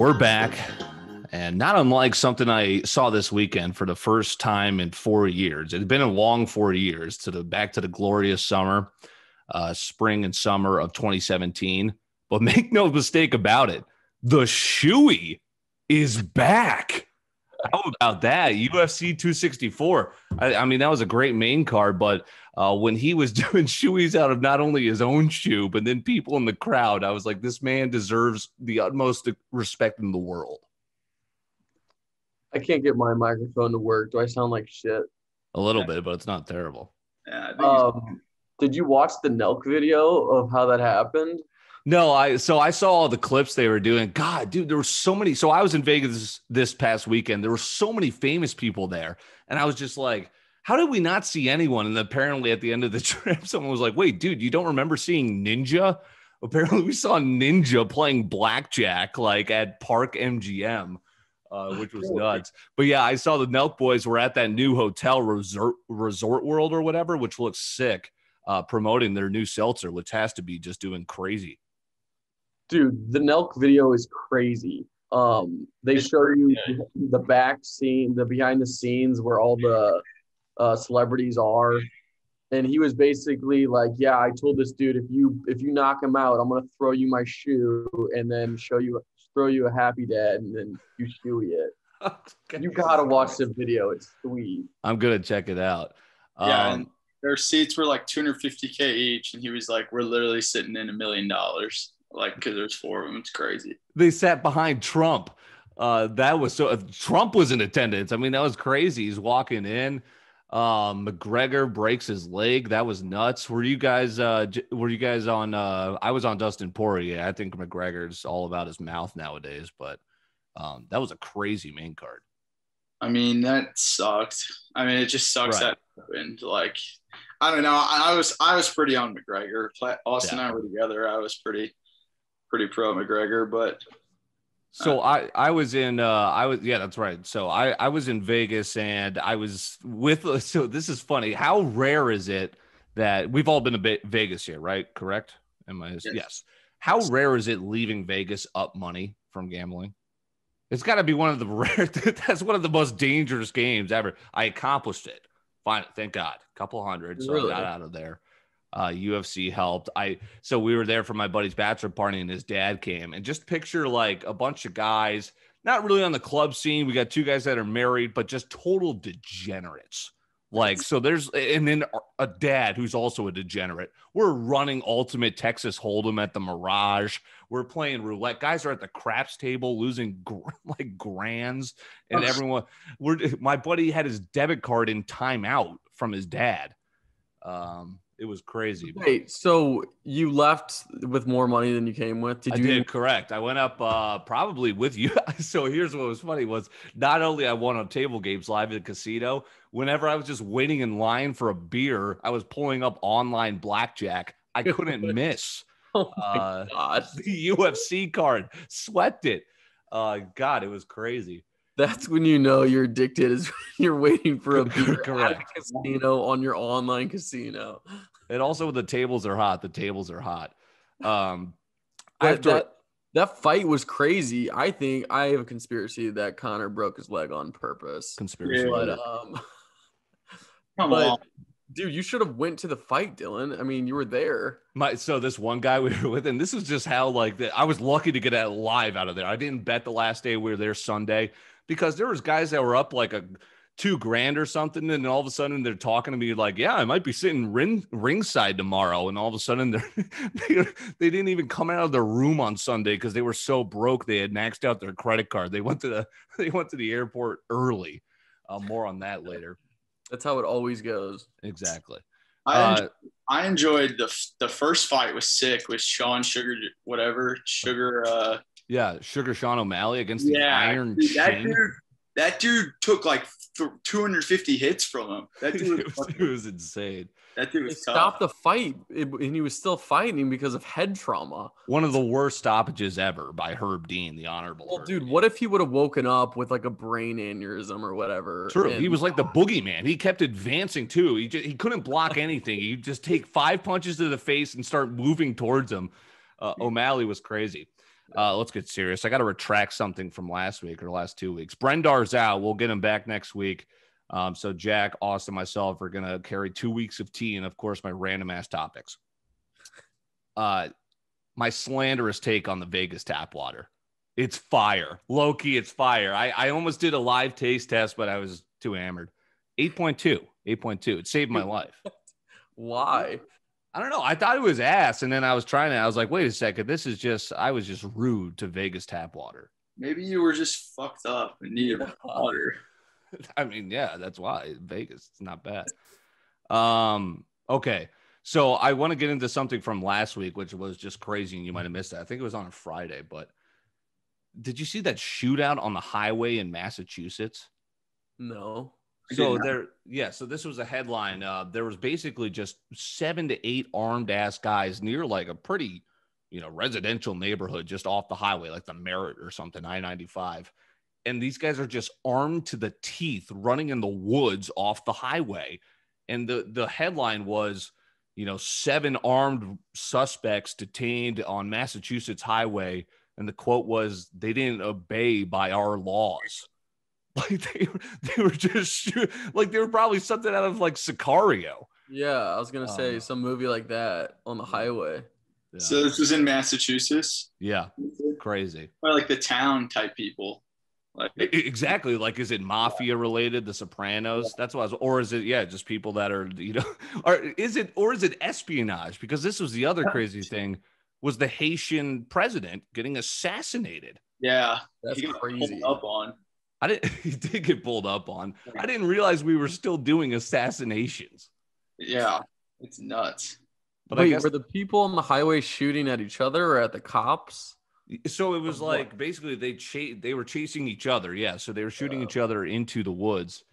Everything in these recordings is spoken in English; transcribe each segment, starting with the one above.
We're back, and not unlike something I saw this weekend for the first time in 4 years. It had been a long 4 years back to the glorious summer, spring and summer of 2017. But make no mistake about it, the Shoey is back. How about that? UFC 264. I mean, that was a great main card, but when he was doing shoeys out of not only his own shoe, but then people in the crowd, I was like, this man deserves the utmost respect in the world. I can't get my microphone to work. Do I sound like shit? A little bit, but it's not terrible. Yeah, did you watch the Nelk video of how that happened? No, I saw all the clips they were doing. God, dude, there were so many. So I was in Vegas this past weekend. There were so many famous people there. And I was just like, how did we not see anyone? And apparently at the end of the trip, someone was like, wait, dude, you don't remember seeing Ninja? Apparently we saw Ninja playing blackjack like at Park MGM, which was nuts. But yeah, I saw the Nelk boys were at that new hotel, Resort World or whatever, which looks sick, promoting their new seltzer, which has to be just doing crazy. Dude, the Nelk video is crazy. They show you the back scene, the behind the scenes where all the celebrities are, and he was basically like, "Yeah, I told this dude if you knock him out, I'm gonna throw you my shoe and then throw you a happy dad, and then you shoey it." You gotta watch the video; it's sweet. I'm gonna check it out. Yeah, and their seats were like $250K each, and he was like, "We're literally sitting in $1 million." Like, because there's 4 of them. It's crazy. They sat behind Trump. That was so Trump was in attendance. I mean, that was crazy. He's walking in. McGregor breaks his leg. That was nuts. Were you guys on I was on Dustin Poirier. I think McGregor's all about his mouth nowadays, but that was a crazy main card. I mean, that sucked. I mean, it just sucks Right. that happened. Like, I don't know. I was pretty on McGregor. Austin and I were together. I was pretty pro McGregor, but so I was in that's right. So I was in Vegas and I was with, so this is funny. How rare is it that we've all been to Vegas here, right? Correct? Yes. How rare is it leaving Vegas up money from gambling? It's got to be one of the rare. That's one of the most dangerous games ever. I accomplished it. Fine, thank God. A couple hundred, so Really? I got out of there. UFC helped. So we were there for my buddy's bachelor party, and his dad came. And just picture like a bunch of guys, not really on the club scene. We got 2 guys that are married, but just total degenerates. Like, so and then a dad who's also a degenerate. We're running Ultimate Texas Hold'em at the Mirage. We're playing roulette. Guys are at the craps table losing like grands, and everyone. My buddy had his debit card in timeout from his dad. It was crazy. Wait, so you left with more money than you came with? I did, correct. I went up probably with you. So here's what was funny was not only I won on table games live at the casino, whenever I was just waiting in line for a beer, I was pulling up online blackjack. I couldn't miss. Oh my God. The UFC card. Swept it. God, it was crazy. That's when you know you're addicted, is when you're waiting for a beer Correct. at a casino on your online casino. And also the tables are hot. The tables are hot. That fight was crazy. I think I have a conspiracy that Connor broke his leg on purpose. Conspiracy. But, come on. Dude, you should have went to the fight, Dylan. I mean, you were there. So this one guy we were with, and this is just how I was lucky to get it live out of there. I didn't bet the last day we were there Sunday because there was guys that were up like $2,000 or something, and all of a sudden they're talking to me like, "Yeah, I might be sitting ringside tomorrow," and all of a sudden they didn't even come out of their room on Sunday because they were so broke they had maxed out their credit card. They went to the airport early. More on that later. That's how it always goes. Exactly. I enjoyed the first fight was sick with Sean Sugar Sugar Sean O'Malley against the Iron dude, Chain. That dude took like 250 hits from him. That dude it was insane. That dude They was tough. stopped the fight, and he was still fighting because of head trauma. One of the worst stoppages ever by Herb Dean, the honorable. Well, Herb dude, Dean. what if he would have woken up with like a brain aneurysm or whatever? True. He was like the boogeyman. He kept advancing too. He couldn't block anything. He'd just take 5 punches to the face and start moving towards him. O'Malley was crazy. Let's get serious. I got to retract something from last week or last 2 weeks. Brendar's out. We'll get him back next week. So Jack, Austin, myself are going to carry 2 weeks of tea and, of course, my random ass topics. My slanderous take on the Vegas tap water. It's fire. Low-key, it's fire. I almost did a live taste test, but I was too hammered. 8.2. It saved my life. Why? I don't know. I thought it was ass. And then I was like, wait a second. I was just rude to Vegas tap water. Maybe you were just fucked up and needed water. I mean, yeah, that's why. Vegas, it's not bad. Okay. So I want to get into something from last week, which was just crazy. And you might have missed it. I think it was on a Friday, but did you see that shootout on the highway in Massachusetts? No. So so this was a headline. There was basically just 7 to 8 armed ass guys near like a pretty, residential neighborhood just off the highway, like the Merritt or something, I-95. And these guys are just armed to the teeth running in the woods off the highway. And the headline was, 7 armed suspects detained on Massachusetts highway. And the quote was, they didn't obey by our laws. Like they were just like they were probably something out of like Sicario. Yeah, I was gonna say some movie like that on the highway. Yeah. So this was in Massachusetts. Yeah, crazy. Or like the town type people. Like exactly. Like, is it mafia related? The Sopranos? That's what I was. Or is it just people that are or is it espionage? Because this was the other crazy thing was the Haitian president getting assassinated. Yeah, that's crazy. Up on. He did get pulled up on. I didn't realize we were still doing assassinations. Yeah, it's nuts. But wait, were the people on the highway shooting at each other or at the cops? So it was like basically they were chasing each other. Yeah, so they were shooting each other into the woods.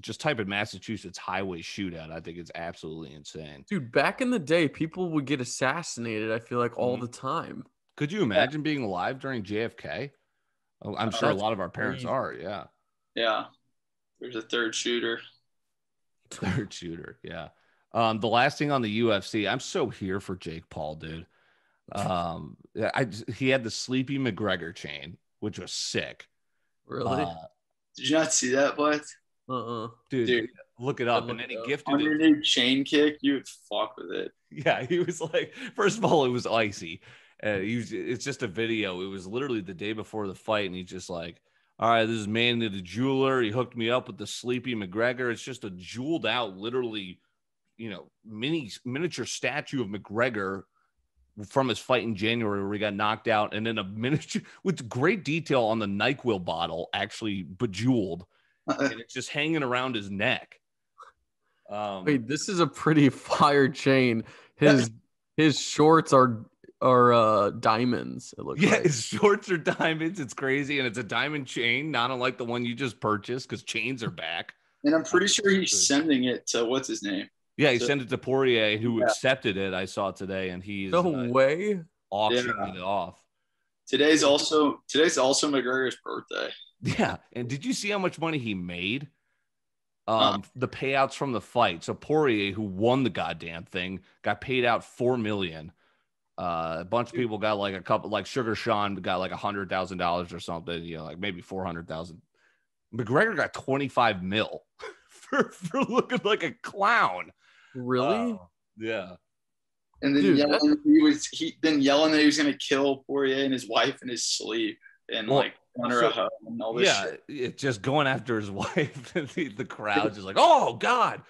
Just type in Massachusetts highway shootout. I think it's absolutely insane. Dude, back in the day, people would get assassinated, I feel like, all the time. Could you imagine being alive during JFK? Oh, I'm sure a lot of our parents are. Yeah. Yeah. There's a third shooter. Yeah. The last thing on the UFC, I'm so here for Jake Paul, dude. He had the Sleepy McGregor chain, which was sick. Really? Did you not see that, bud? Dude, look it up. And then he gifted on your new chain kick, you would fuck with it. Yeah, he was like, first of all, it was icy. It's just a video. It was literally the day before the fight, and he's just like, all right, this is Manny the jeweler. He hooked me up with the Sleepy McGregor. It's just a jeweled out, literally, miniature statue of McGregor from his fight in January where he got knocked out, and then a miniature with great detail on the NyQuil bottle, actually bejeweled, and it's just hanging around his neck. Wait, this is a pretty fire chain. His shorts are diamonds. It looks like. His shorts are diamonds. It's crazy, and it's a diamond chain, not unlike the one you just purchased, because chains are back. And I'm pretty sure he's sending it to what's his name? Yeah, he sent it to Poirier, who accepted it. I saw today, and he's way auctioning it off. Today's also McGregor's birthday. Yeah, and did you see how much money he made? The payouts from the fight. So Poirier, who won the goddamn thing, got paid out $4 million. A bunch of people got like a couple, like Sugar Sean got like $100,000 or something, like maybe 400,000. McGregor got 25 mil for looking like a clown. Really? Yeah. And then yelling that he was gonna kill Poirier and his wife in his sleep and under a home and all this shit. It's just going after his wife. The crowd just like, oh God.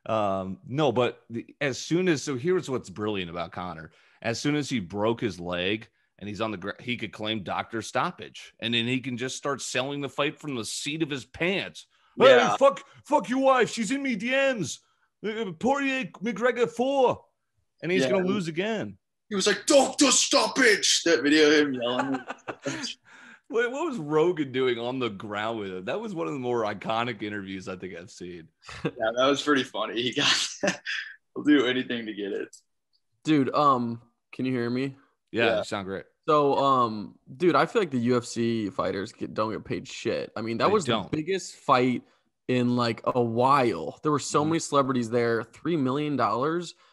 No, but here's what's brilliant about Conor. As soon as he broke his leg and he's on the ground, he could claim doctor stoppage, and then he can just start selling the fight from the seat of his pants. Yeah. Hey, fuck your wife. She's in me DMs. Poirier McGregor 4, and he's gonna lose again. He was like, doctor stoppage. That video of him yelling. Wait, what was Rogan doing on the ground with him? That was one of the more iconic interviews I think I've seen. Yeah, that was pretty funny. He he'll do anything to get it. Dude, can you hear me? Yeah, you sound great. So, dude, I feel like the UFC fighters don't get paid shit. I mean, that was the biggest fight in like a while. There were so many celebrities there. $3 million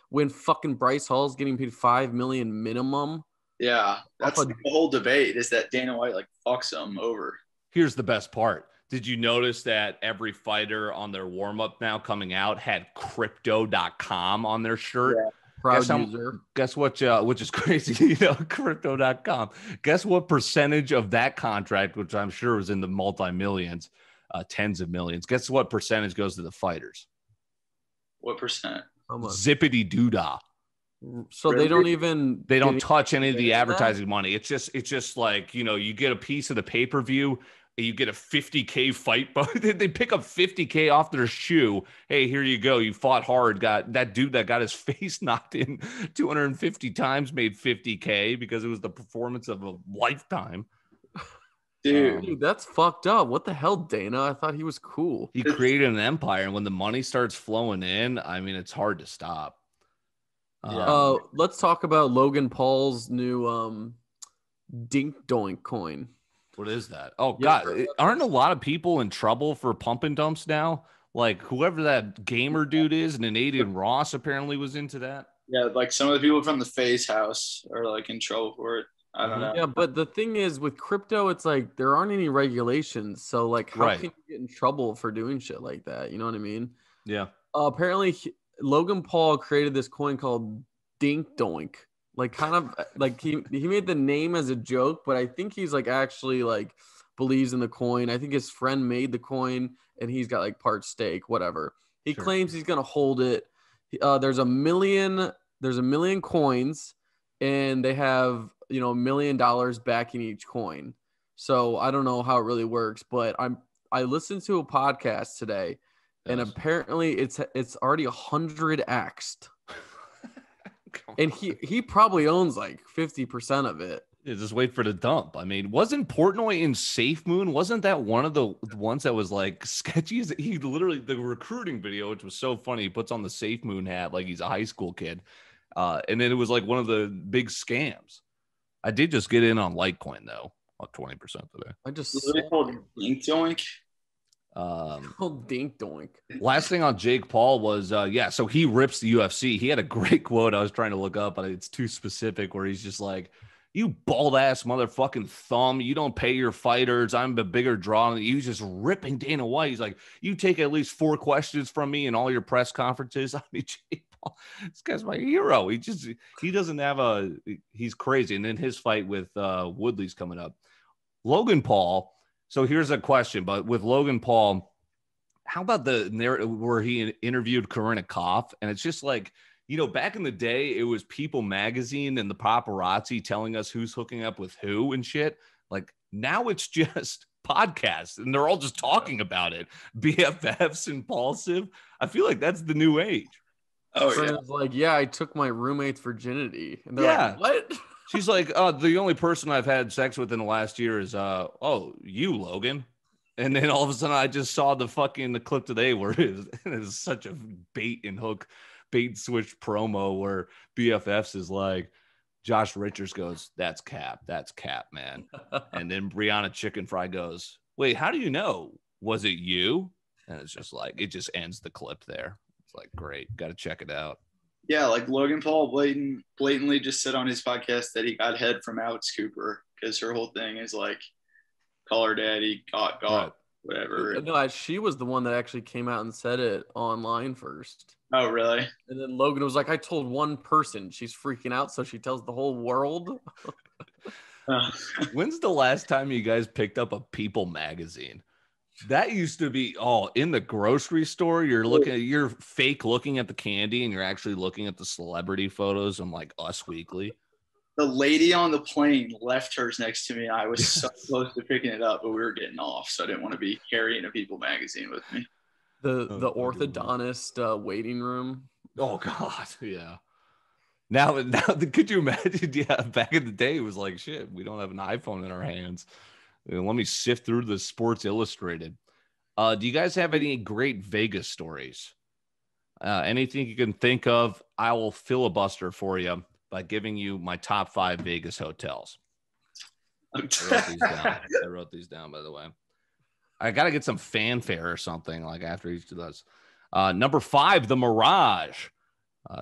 when fucking Bryce Hall's getting paid $5 million minimum. Yeah, that's the whole debate is that Dana White like fucks him over. Here's the best part. Did you notice that every fighter on their warm-up now coming out had crypto.com on their shirt? Yeah. Proud user. Guess what, which is crazy, you know, crypto.com. Guess what percentage of that contract, which I'm sure was in the multi-millions, tens of millions. Guess what percentage goes to the fighters? What percent? Zippity doodah. So really? they don't touch any of the advertising money. It's just like, you know, you get a piece of the pay-per-view, you get a $50K fight, but they pick up $50K off their shoe. Hey, here you go. You fought hard. Got that dude that got his face knocked in 250 times made $50K because it was the performance of a lifetime. Dude, that's fucked up. What the hell, Dana? I thought he was cool. He created an empire, and when the money starts flowing in, I mean, it's hard to stop. Let's talk about Logan Paul's new Dink Doink coin. What is that? Oh, God. Aren't a lot of people in trouble for pump and dumps now? Like, whoever that gamer dude is, and Adrian Ross apparently was into that. Yeah, like some of the people from the Face House are, like, in trouble for it. I don't know. Yeah, but the thing is, with crypto, it's like there aren't any regulations. So, like, how can you get in trouble for doing shit like that? You know what I mean? Yeah. Apparently, Logan Paul created this coin called Dink Doink. Like, kind of like he made the name as a joke, but I think he's like actually like believes in the coin. I think his friend made the coin and he's got like part stake, whatever. He claims he's gonna hold it. There's a million coins, and they have, you know, $1 million backing each coin. So I don't know how it really works, but I listened to a podcast today, and apparently it's already 100x'd. And he probably owns like 50% of it. Yeah, just wait for the dump. I mean, wasn't Portnoy in Safe Moon? Wasn't that one of the ones that was like sketchy? He literally, the recruiting video, which was so funny, he puts on the Safe Moon hat like he's a high school kid. And then it was like one of the big scams. I did just get in on Litecoin though, on 20% today. I just Dink Doink. Dink Doink. Last thing on Jake Paul was so he rips the UFC. He had a great quote I was trying to look up, but it's too specific, where he's just like, "You bald ass motherfucking thumb, you don't pay your fighters, I'm a bigger draw." He was just ripping Dana White. He's like, "You take at least 4 questions from me in all your press conferences." I mean, Jake Paul, this guy's my hero. He doesn't have he's crazy. And then his fight with Woodley's coming up. Logan Paul. So here's a question, but with Logan Paul, how about the narrative where he interviewed Corinna Kopf? And it's just like, you know, back in the day, it was People Magazine and the paparazzi telling us who's hooking up with who and shit. Like, now it's just podcasts, and they're all just talking about it. BFFs, impulsive. I feel like that's the new age. Oh, yeah. Like, yeah, I took my roommate's virginity. And they're like, what? She's like, the only person I've had sex with in the last year is, you, Logan. And then all of a sudden I just saw the clip today where it is such a bait and switch promo where BFFs is like, Josh Richards goes, that's cap, man. And then Brianna Chicken Fry goes, wait, how do you know? Was it you? And it's just like, it just ends the clip there. It's like, great, got to check it out. Yeah, like Logan Paul blatantly just said on his podcast that he got head from Alex Cooper, because her whole thing is like, call her daddy, got right. Whatever. No, she was the one that actually came out and said it online first. Oh, really? And then Logan was like, I told one person. She's freaking out, so she tells the whole world. When's the last time you guys picked up a People magazine? That used to be in the grocery store. You're fake looking at the candy, and you're actually looking at the celebrity photos on like Us Weekly. The lady on the plane left hers next to me. I was so close to picking it up, but we were getting off, so I didn't want to be carrying a People magazine with me. The orthodontist waiting room. Oh God, yeah. Now, could you imagine? Yeah, back in the day, it was like, shit, we don't have an iPhone in our hands. Let me sift through the Sports Illustrated. Do you guys have any great Vegas stories? Anything you can think of? I will filibuster for you by giving you my top 5 Vegas hotels. I wrote these down, by the way. I got to get some fanfare or something like after each of those. Number 5, the Mirage.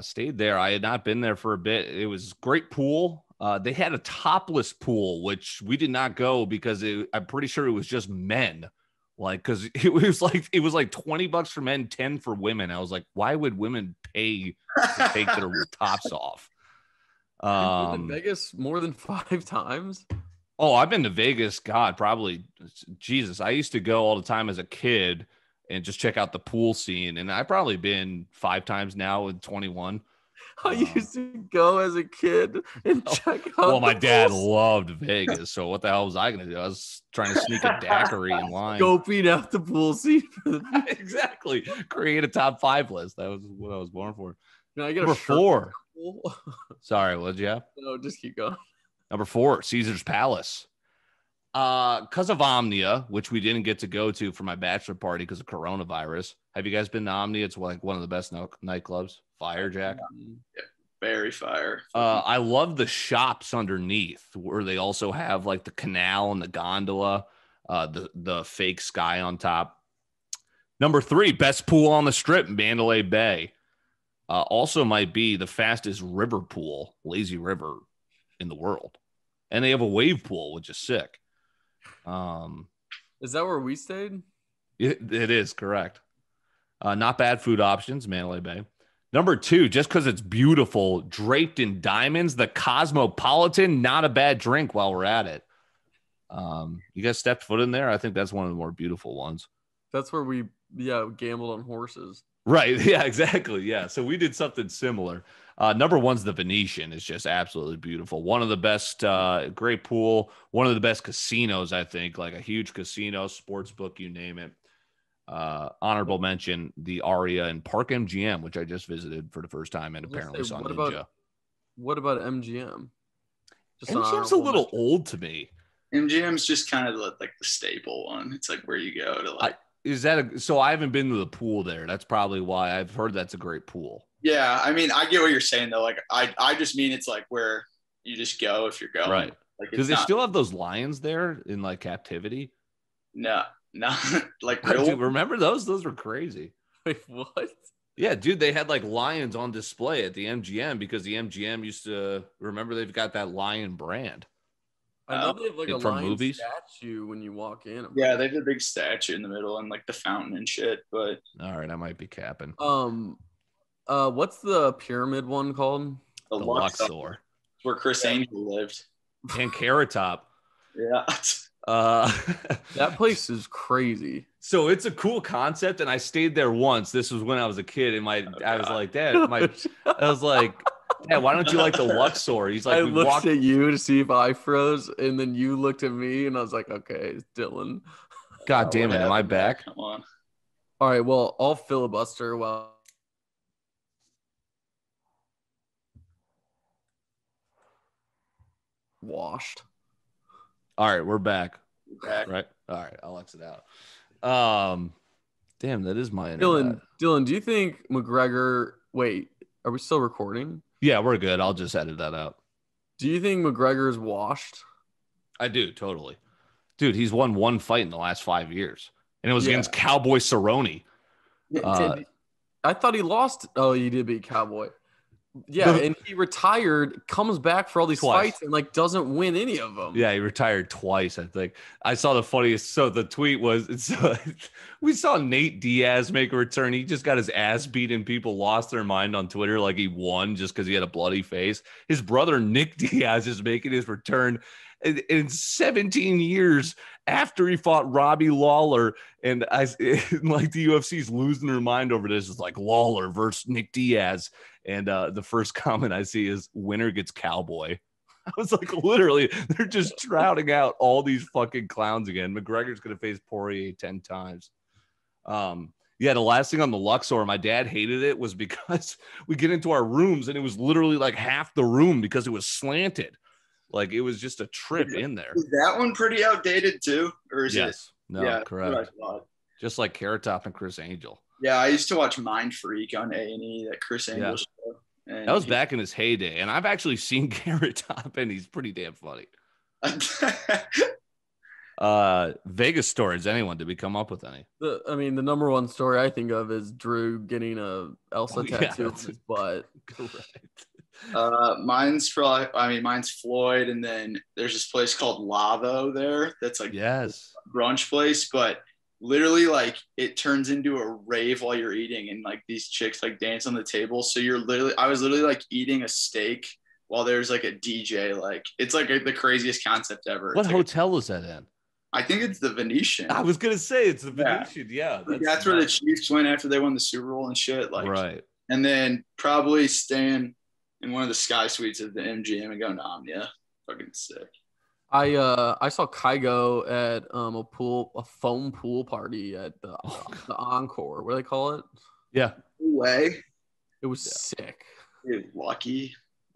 Stayed there. I had not been there for a bit. It was great pool. They had a topless pool, which we did not go because I'm pretty sure it was just men. Like, because it was like $20 for men, 10 for women. I was like, why would women pay to take their tops off? You've been to Vegas more than 5 times? Oh, I've been to Vegas. God, probably. Jesus, I used to go all the time as a kid and just check out the pool scene. And I've probably been 5 times now with 21. I used to go as a kid and check out. Well, my dad loved Vegas, so what the hell was I going to do? I was trying to sneak a daiquiri in line. Scoping out the pool scene. Exactly. Create a top 5 list. That was what I was born for. Can I get Number 4. Sorry, what'd you have? No, just keep going. Number 4, Caesar's Palace. Because of Omnia, which we didn't get to go to for my bachelor party because of coronavirus. Have you guys been to Omnia? It's like one of the best nightclubs. Fire, Jack. Yeah, very fire. I love the shops underneath where they also have like the canal and the gondola, the fake sky on top. Number 3, best pool on the strip, Mandalay Bay. Also might be the fastest river pool, lazy river in the world. And they have a wave pool, which is sick. Is that where we stayed? It is, correct. Not bad food options, Mandalay Bay. Number 2, just because it's beautiful, draped in diamonds, the Cosmopolitan, not a bad drink while we're at it. You guys stepped foot in there? I think that's one of the more beautiful ones. That's where we, gambled on horses. Right. Yeah, exactly. Yeah. So we did something similar. Number 1's the Venetian. It's just absolutely beautiful. One of the best, great pool. One of the best casinos, I think, like a huge casino, sports book, you name it. Honorable mention, the Aria and Park MGM, which I just visited for the first time and apparently saw Ninja. What about MGM? MGM's a little old to me. MGM's just kind of like the staple one. It's like where you go to like. So I haven't been to the pool there. That's probably why. I've heard that's a great pool. Yeah, I mean, I get what you're saying though. Like, I just mean it's like where you just go if you're going. Right. Like, because they still have those lions there in like captivity. No, like dude, remember those? Those were crazy. Wait, what? Yeah, dude, they had like lions on display at the MGM because the MGM used to. Remember, they've got that lion brand. I know they have like a lion movies. statue when you walk in. Yeah, they have a big statue in the middle and like the fountain and shit. But all right, I might be capping. What's the pyramid one called? The Luxor. Where Chris Angel lived. And Carrot Top. Yeah. That place is crazy. So it's a cool concept, and I stayed there once. This was when I was a kid, and I was like, Dad, why don't you like the Luxor? He's like, I looked at you to see if I froze, and then you looked at me, and I was like, okay, it's Dylan. God damn it, am I back? Come on. All right, well, I'll filibuster while washed. All right, we're back. Back. Right. All right, I'll exit out. Damn, that is my internet. Dylan, do you think McGregor? Wait, are we still recording? Yeah, we're good. I'll just edit that out. Do you think McGregor's washed? I do, totally. Dude, he's won 1 fight in the last 5 years, and it was against Cowboy Cerrone. I thought he lost. Oh, he did beat Cowboy. Yeah, and he retired, comes back for all these fights, and like doesn't win any of them. Yeah, he retired twice, I think. I saw the funniest. So the tweet was, we saw Nate Diaz make a return. He just got his ass beat, and people lost their mind on Twitter like he won just because he had a bloody face. His brother Nick Diaz is making his return in 17 years after he fought Robbie Lawler, and like the UFC's losing their mind over this. It's like Lawler versus Nick Diaz. And the first comment I see is winner gets Cowboy. I was like, literally, they're just shrouding out all these fucking clowns again. McGregor's going to face Poirier 10 times. The last thing on the Luxor, my dad hated it was because we get into our rooms and it was literally like half the room because it was slanted. Like it was just a trip in there. Is that one pretty outdated too? Or is it? No, yeah, correct. Just like Carrot Top and Chris Angel. Yeah, I used to watch Mind Freak on A&E, that Chris Angel show. And that was back in his heyday. And I've actually seen Carrot Top, and he's pretty damn funny. Vegas stories, anyone? Did we come up with any? The number one story I think of is Drew getting a Elsa tattoo on his butt. Correct. Mine's probably, mine's Floyd, and then there's this place called Lavo there that's like Yes, a brunch place, but literally like it turns into a rave while you're eating, and like these chicks like dance on the table. So I was literally like eating a steak while there's like a DJ. Like it's like the craziest concept ever. What it's hotel is that in? I think it's the Venetian. I was gonna say it's the Venetian. Yeah, that's where the Chiefs went after they won the Super Bowl and shit. Like, right. And then probably staying in one of the sky suites of the MGM and going to Omnia. Fucking sick. I saw Kygo at a foam pool party at the Encore. What do they call it? Yeah. No way. It was sick. Dude, lucky.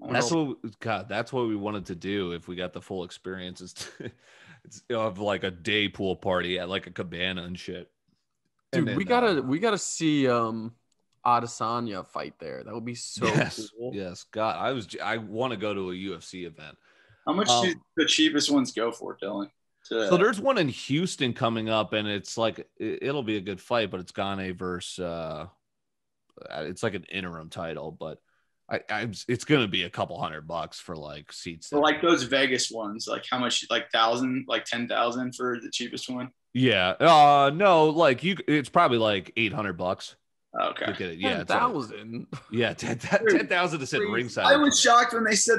That's what we wanted to do if we got the full experience is to have like a day pool party at like a cabana and shit. Dude, we gotta see Adesanya fight there. That would be so cool. Yes, God, I want to go to a UFC event. How much do the cheapest ones go for, Dylan? So there's one in Houston coming up, and it's like it'll be a good fight, but it's Gane versus it's like an interim title, but it's gonna be a couple $100 for like seats. So like those Vegas ones, like how much? Like 1,000, like 10,000 for the cheapest one? Yeah. No, like it's probably like $800. Okay. Look at it. Yeah. 10,000. Yeah. 10,000 to sit ringside. I was shocked when they said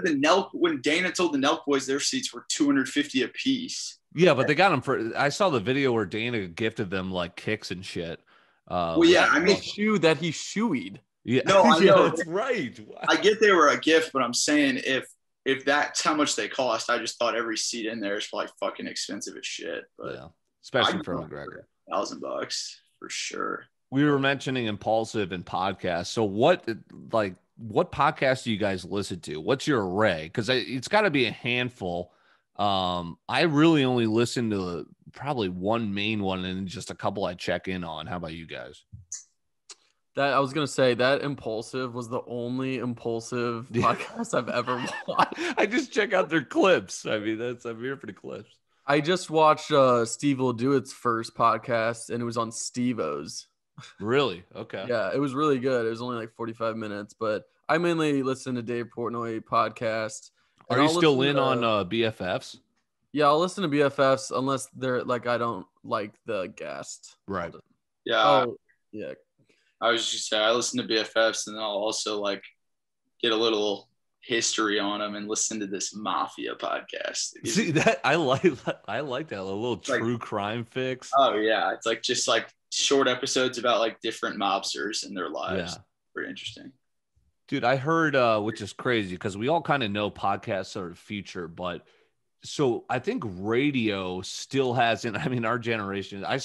when Dana told the Nelk boys their seats were $250 a piece. Yeah, but they got them I saw the video where Dana gifted them like kicks and shit. Well, yeah, I mean, shoe that he shoeyed. Yeah, no, I know. That's right. Wow. I get they were a gift, but I'm saying if that's how much they cost, I just thought every seat in there is probably fucking expensive as shit. But yeah, especially for McGregor. $1,000 for sure. We were mentioning impulsive and podcasts. So what podcasts do you guys listen to? What's your array? Because it's got to be a handful. I really only listen to probably one main one and just a couple I check in on. How about you guys? That I was gonna say that Impulsive was the only Impulsive podcast I've ever watched. I just check out their clips. I mean, I'm here for the clips. I just watched Steve Will Do It's first podcast, and it was on Steve-O's. Really? Okay. Yeah, it was really good. It was only like 45 minutes, but I mainly listen to Dave Portnoy podcast. Are you still in on BFFs? Yeah, I'll listen to BFFs unless they're like I don't like the guest. Right. Yeah. Oh, yeah. I was just saying I listen to BFFs, and then I'll also like get a little history on them and listen to this Mafia podcast. See that I like that a little true crime fix. Oh yeah, it's like just like short episodes about like different mobsters and their lives. Yeah. Pretty interesting. Dude, I heard which is crazy because we all kind of know podcasts are the future, but so I think radio still hasn't. I mean, our generation, I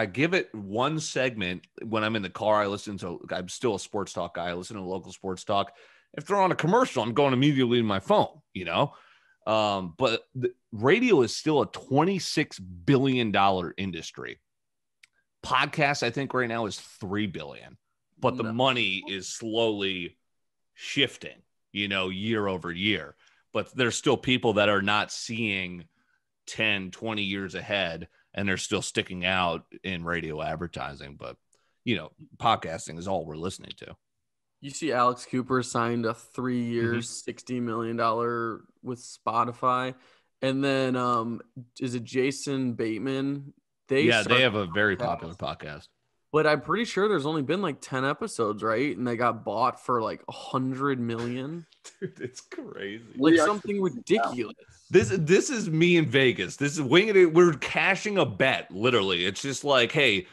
give it one segment when I'm in the car. I'm still a sports talk guy. I listen to local sports talk. If they're on a commercial, I'm going immediately to my phone, you know? But radio is still a $26 billion industry. Podcast, I think right now is $3 billion, but the money is slowly shifting, year over year. But there's still people that are not seeing 10, 20 years ahead, and they're still sticking out in radio advertising. But, podcasting is all we're listening to. You see Alex Cooper signed a 3-year, $60 million with Spotify. And then is it Jason Bateman? They have a very popular podcast. But I'm pretty sure there's only been like 10 episodes, right? And they got bought for like $100 million. Dude, it's crazy. Like something ridiculous. This is me in Vegas. This is Wingin It. We're cashing a bet, literally. It's just like, hey,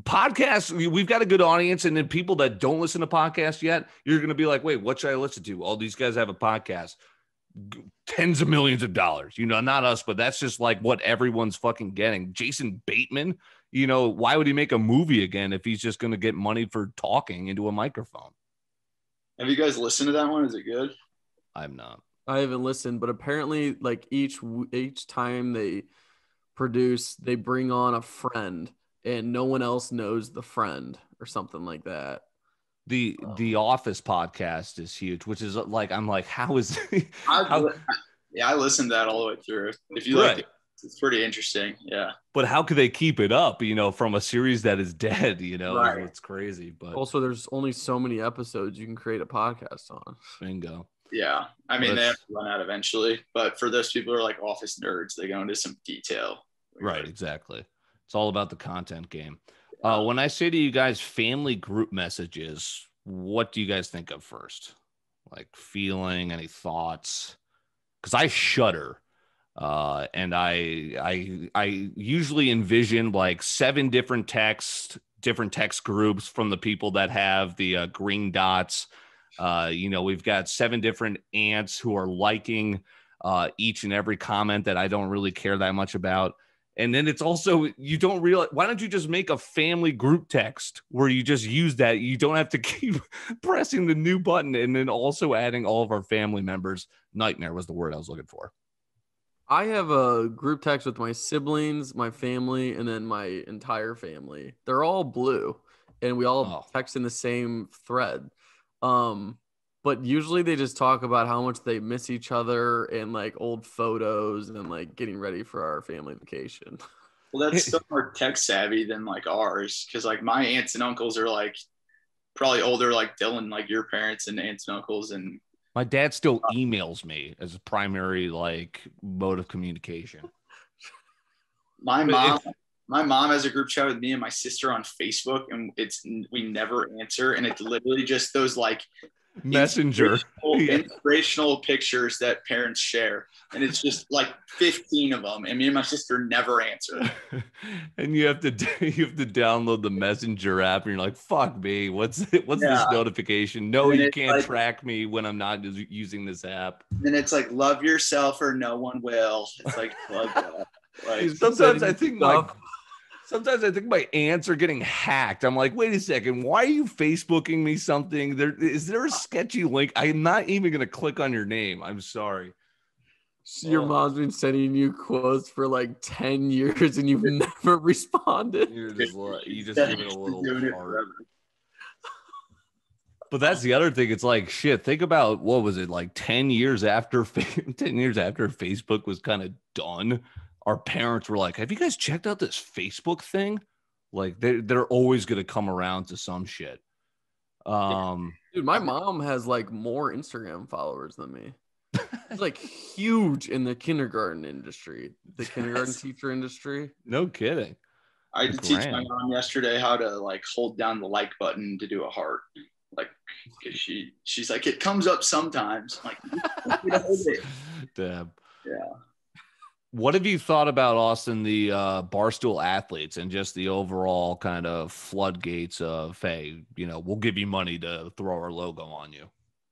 podcasts, we've got a good audience. And then people that don't listen to podcasts yet, you're going to be like, wait, what should I listen to? All these guys have a podcast. Tens of millions of dollars, not us, but that's just like what everyone's fucking getting. Jason Bateman, why would he make a movie again if he's just going to get money for talking into a microphone? Have you guys listened to that one? Is it good? I'm not. I haven't listened, but apparently like each time they produce, they bring on a friend and no one else knows the friend or something like that. The Office podcast is huge, which is like, I'm like, how is I listened to that all the way through. If you like it, it's pretty interesting. Yeah. But how could they keep it up, from a series that is dead, Right. It's crazy. But also there's only so many episodes you can create a podcast on. Bingo. Yeah. I mean, they have That's- to run out eventually, but for those people who are like office nerds, they go into some detail. Right, exactly. It's all about the content game. When I say to you guys family group messages, what do you guys think of first? Like feeling, any thoughts? Because I shudder. And I usually envision like 7 different text groups from the people that have the green dots. We've got 7 different aunts who are liking each and every comment that I don't really care that much about. And then it's also, you don't realize, why don't you just make a family group text where you just use that? You don't have to keep pressing the new button and then also adding all of our family members. Nightmare was the word I was looking for. I have a group text with my siblings, my family, and then my entire family. They're all blue, and we all text in the same thread. But usually they just talk about how much they miss each other and like old photos and like getting ready for our family vacation. Well, that's still more tech savvy than like ours, because like my aunts and uncles are like probably older, like Dylan, like your parents and aunts and uncles, and my dad still emails me as a primary like mode of communication. My mom has a group chat with me and my sister on Facebook, and we never answer, and it's literally just those like messenger inspirational pictures that parents share, and it's just like 15 of them, and me and my sister never answer. And you have to download the messenger app, and you're like, fuck me, what's this notification? No, you can't track me when I'm not using this app. And it's like, love yourself or no one will. It's like, love that. Like, sometimes I think my aunts are getting hacked. I'm like, wait a second, why are you Facebooking me something? Is there a sketchy link? I'm not even going to click on your name. I'm sorry. Your mom's been sending you quotes for like 10 years and you've never responded. You just give it a little heart. But that's the other thing. It's like, shit, think about, what was it, like 10 years after 10 years after Facebook was kind of done, our parents were like, have you guys checked out this Facebook thing? Like they're always going to come around to some shit. Dude, my mom has like more Instagram followers than me. It's like huge in the kindergarten industry, the kindergarten teacher industry. No kidding. I had to teach my mom yesterday how to like hold down the like button to do a heart. Like, she's like, it comes up sometimes. I'm like, damn. Yeah. What have you thought about, Austin, the Barstool athletes and just the overall kind of floodgates of, hey, we'll give you money to throw our logo on you?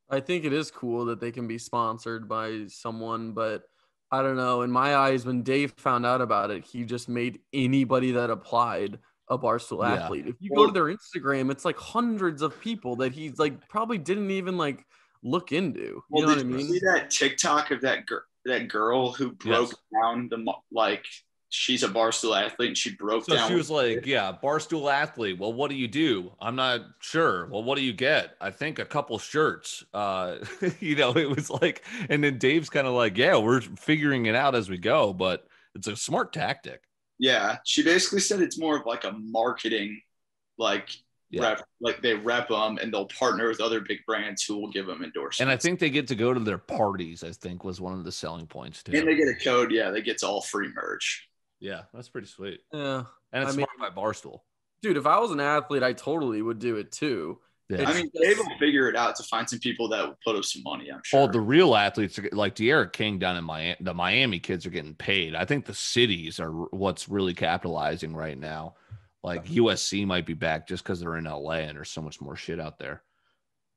I think it is cool that they can be sponsored by someone, but I don't know. In my eyes, when Dave found out about it, he just made anybody that applied a Barstool athlete. If you go to their Instagram, it's like hundreds of people that he's like probably didn't even like look into. You know what I mean? Did you see that TikTok of that girl who broke down she's a Barstool athlete and she broke down. She was like, yeah, Barstool athlete. Well, what do you do? I'm not sure. Well, what do you get? I think a couple shirts. It was like, and then Dave's kind of like, yeah, we're figuring it out as we go, but it's a smart tactic. Yeah. She basically said it's more of like a marketing, rep, like they rep them and they'll partner with other big brands who will give them endorsements. And I think they get to go to their parties, I think was one of the selling points too. And they get a code. Yeah. They get all free merch. Yeah, that's pretty sweet. Yeah. And it's smart by Barstool. Dude, if I was an athlete, I totally would do it too. Yeah. I mean, Dave will figure it out to find some people that will put up some money, I'm sure. All the real athletes, like De'Aaron King down in Miami, the Miami kids are getting paid. I think the cities are what's really capitalizing right now. Like USC might be back just because they're in LA and there's so much more shit out there.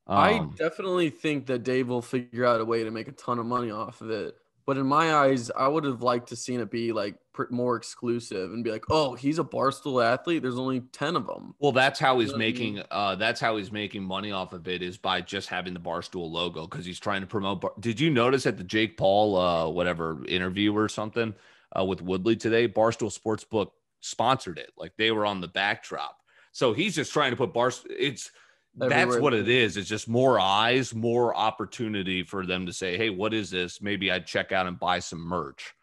I definitely think that Dave will figure out a way to make a ton of money off of it. But in my eyes, I would have liked to seen it be like more exclusive and be like, oh, he's a Barstool athlete. There's only 10 of them. Well, that's how he's making. That's how he's making money off of it, is by just having the Barstool logo, because he's trying to promote. Did you notice at the Jake Paul whatever interview or something with Woodley today, Barstool Sportsbook sponsored it? Like they were on the backdrop. So he's just trying to put Barstool. That's what it is. It's just more eyes, more opportunity for them to say, hey, what is this? Maybe I'd check out and buy some merch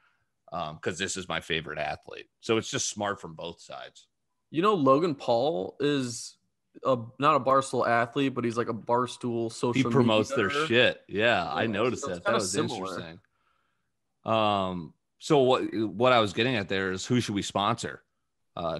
because this is my favorite athlete. So it's just smart from both sides. Logan Paul is not a Barstool athlete, but he's like a Barstool social. He promotes media. their shit. Yeah, I noticed so that. That was similar. interesting. So what I was getting at there is, who should we sponsor?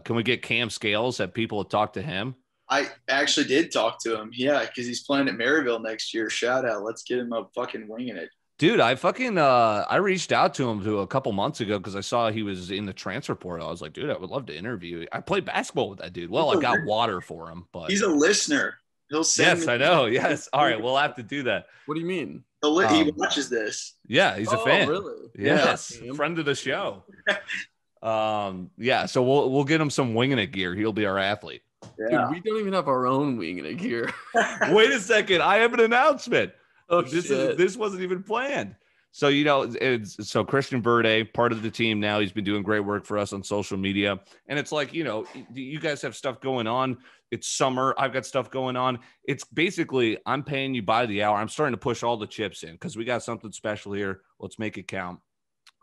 Can we get Cam Scales? Have people talk to him? I actually did talk to him. Yeah, because he's playing at Maryville next year. Shout out. Let's get him a fucking Wingin It. Dude, I reached out to him a couple months ago because I saw he was in the transfer portal. I was like, dude, I would love to interview you. I played basketball with that dude. Well, I got water for him, but he's a listener. He'll send Yes, I know. Yes. All right, we'll have to do that. What do you mean? He watches this. Yeah, he's a fan. Really? Yes, friend of the show. Yeah, so we'll get him some Wingin It gear. He'll be our athlete. Yeah. Dude, we don't even have our own Wingin It gear. Wait a second, I have an announcement. Oh, This wasn't even planned. So, so Christian Verde, part of the team now, he's been doing great work for us on social media. And it's like, you guys have stuff going on. It's summer. I've got stuff going on. It's basically, I'm paying you by the hour. I'm starting to push all the chips in because we got something special here. Let's make it count.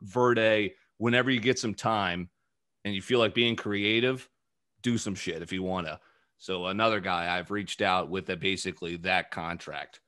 Verde, whenever you get some time and you feel like being creative, do some shit if you want to. So another guy I've reached out with basically that contract.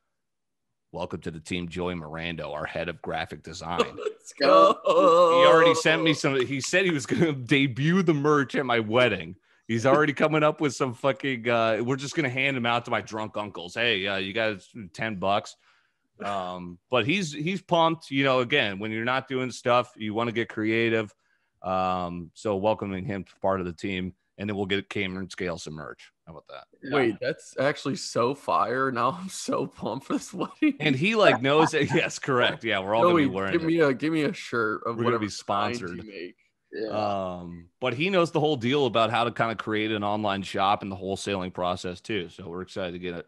Welcome to the team, Joey Mirando, our head of graphic design. Let's go. He already sent me some. He said he was going to debut the merch at my wedding. He's already coming up with some fucking. We're just going to hand them out to my drunk uncles. Hey, you guys, $10. But he's pumped. Again, when you're not doing stuff, you want to get creative. So welcoming him to part of the team, and then we'll get Cameron Scales some merch. How about that? Yeah. Wait, that's actually so fire. Now I'm so pumped for this wedding. And he knows that. Yes, correct. Yeah, we're all gonna be wearing it. Give me a shirt of we're whatever gonna be sponsored. you make. Yeah. But he knows the whole deal about how to kind of create an online shop and the wholesaling process too. So we're excited to get it.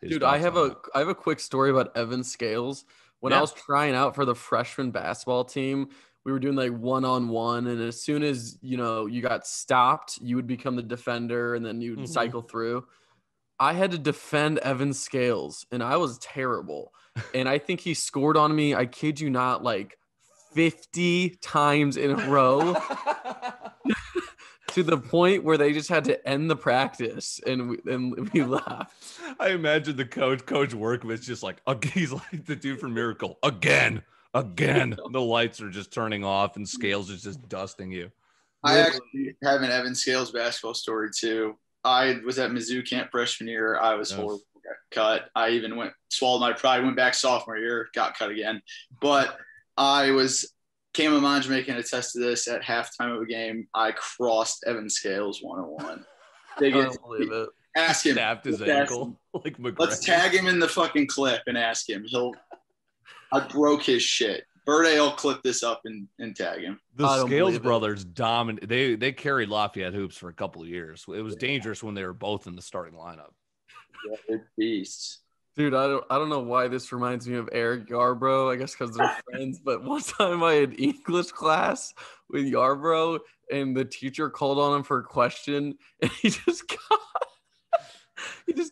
Dude, I have a quick story about Evan Scales. When I was trying out for the freshman basketball team, we were doing like one-on-one, and as soon as you got stopped, you would become the defender, and then you would cycle through. I had to defend Evan Scales, and I was terrible. And I think he scored on me, I kid you not, like 50 times in a row. To the point where they just had to end the practice, and we left. I imagine the coach Workman's just like, he's like the dude from Miracle again. The lights are just turning off, and Scales is just dusting you. I actually have an Evan Scales basketball story too. I was at Mizzou camp freshman year. I was horrible, got cut. I even swallowed my pride, went back sophomore year, got cut again. But Cam Amanjame can attest to this. At halftime of a game, I crossed Evan Scales one-on-one. I don't believe it. Ask him. Snapped his ankle like McGregor. Let's tag him in the fucking clip and ask him. I broke his shit. Verde will clip this up and tag him. The Scales brothers dominate. They carried Lafayette hoops for a couple of years. It was dangerous when they were both in the starting lineup. Yeah, they're beasts. Dude, I don't know why this reminds me of Eric Yarbrough. I guess because they're friends. But one time I had English class with Yarbrough, and the teacher called on him for a question, and he just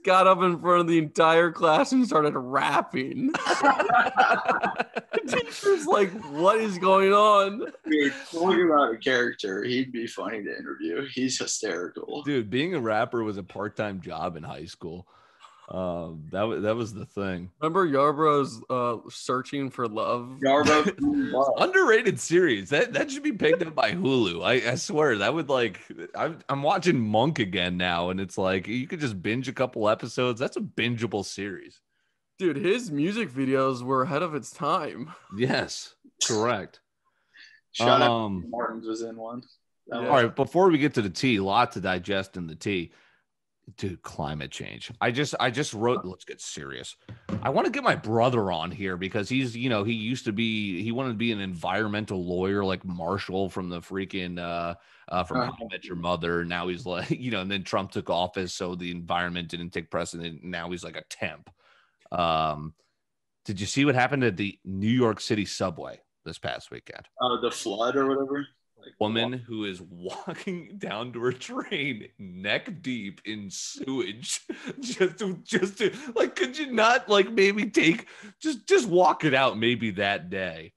got up in front of the entire class and started rapping. The teacher's like, "What is going on?" Dude, talking about a character, he'd be funny to interview. He's hysterical. Dude, being a rapper was a part-time job in high school. That was the thing. Remember Yarbrough's Searching for Love? Yarbrough, underrated series. That should be picked up by Hulu. I swear that would I'm watching Monk again now, and it's like you could just binge a couple episodes. That's a bingeable series. Dude, his music videos were ahead of its time. Yes, correct. Shout out Martin's was in one. All right, before we get to the tea, a lot to digest in the tea. Dude, climate change. I just wrote, let's get serious. I want to get my brother on here because he wanted to be an environmental lawyer like Marshall from the freaking from How I Met Your Mother. Now he's like, and then Trump took office, so the environment didn't take precedent. Now he's like a temp. Did you see what happened at the New York City subway this past weekend? The flood or whatever? Woman who is walking down to her train neck deep in sewage just to like, could you not like maybe just walk it out maybe that day?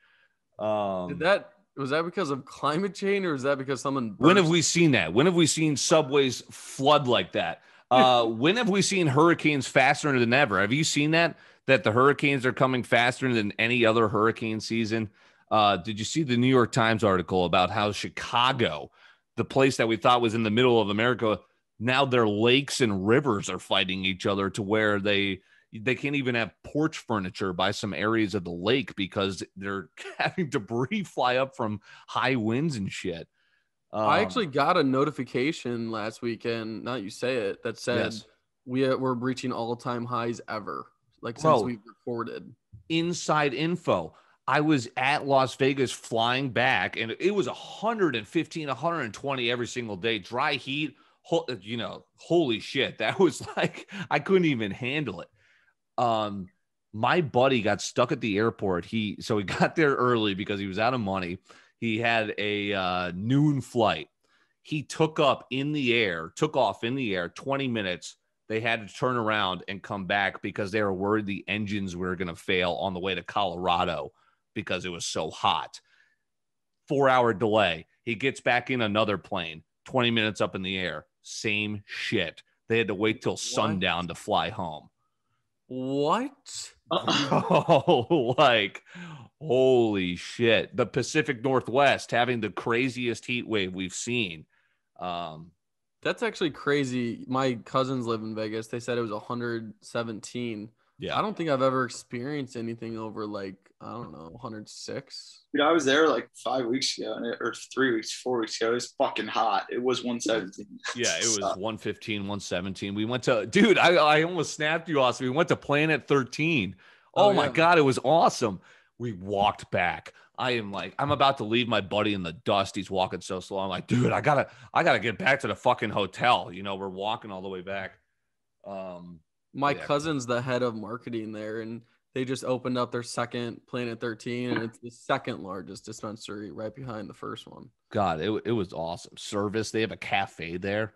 Was that because of climate change, or is that because someone when have we seen that? When have we seen subways flood like that? When have we seen hurricanes faster than ever? Have you seen that the hurricanes are coming faster than any other hurricane season? Did you see the New York Times article about how Chicago, the place that we thought was in the middle of America, now their lakes and rivers are fighting each other to where they can't even have porch furniture by some areas of the lake because they're having debris fly up from high winds and shit. I actually got a notification last weekend, not you say it, that said we're reaching all-time highs ever, since we recorded. Inside info. I was at Las Vegas flying back, and it was 115, 120 every single day. Dry heat, holy shit. That was like, I couldn't even handle it. My buddy got stuck at the airport. So he got there early because he was out of money. He had a noon flight. He took off in the air, 20 minutes. They had to turn around and come back because they were worried the engines were going to fail on the way to Colorado because it was so hot. 4-hour delay. He gets back in another plane, 20 minutes up in the air. Same shit. They had to wait till sundown to fly home. What? Oh, holy shit. The Pacific Northwest having the craziest heat wave we've seen. That's actually crazy. My cousins live in Vegas. They said it was 117. Yeah. I don't think I've ever experienced anything over 106. Dude, I was there 5 weeks ago, or 3 weeks, 4 weeks ago. It was fucking hot. It was 117. Yeah, it was 115, 117. We went to, dude, I almost snapped you, Austin. We went to Planet 13. Oh my God, it was awesome. We walked back. I'm about to leave my buddy in the dust. He's walking so slow. I'm like, dude, I gotta get back to the fucking hotel. We're walking all the way back. My cousin's the head of marketing there, and they just opened up their second Planet 13, and it's the second largest dispensary right behind the first one. God, it was awesome. Service. They have a cafe there.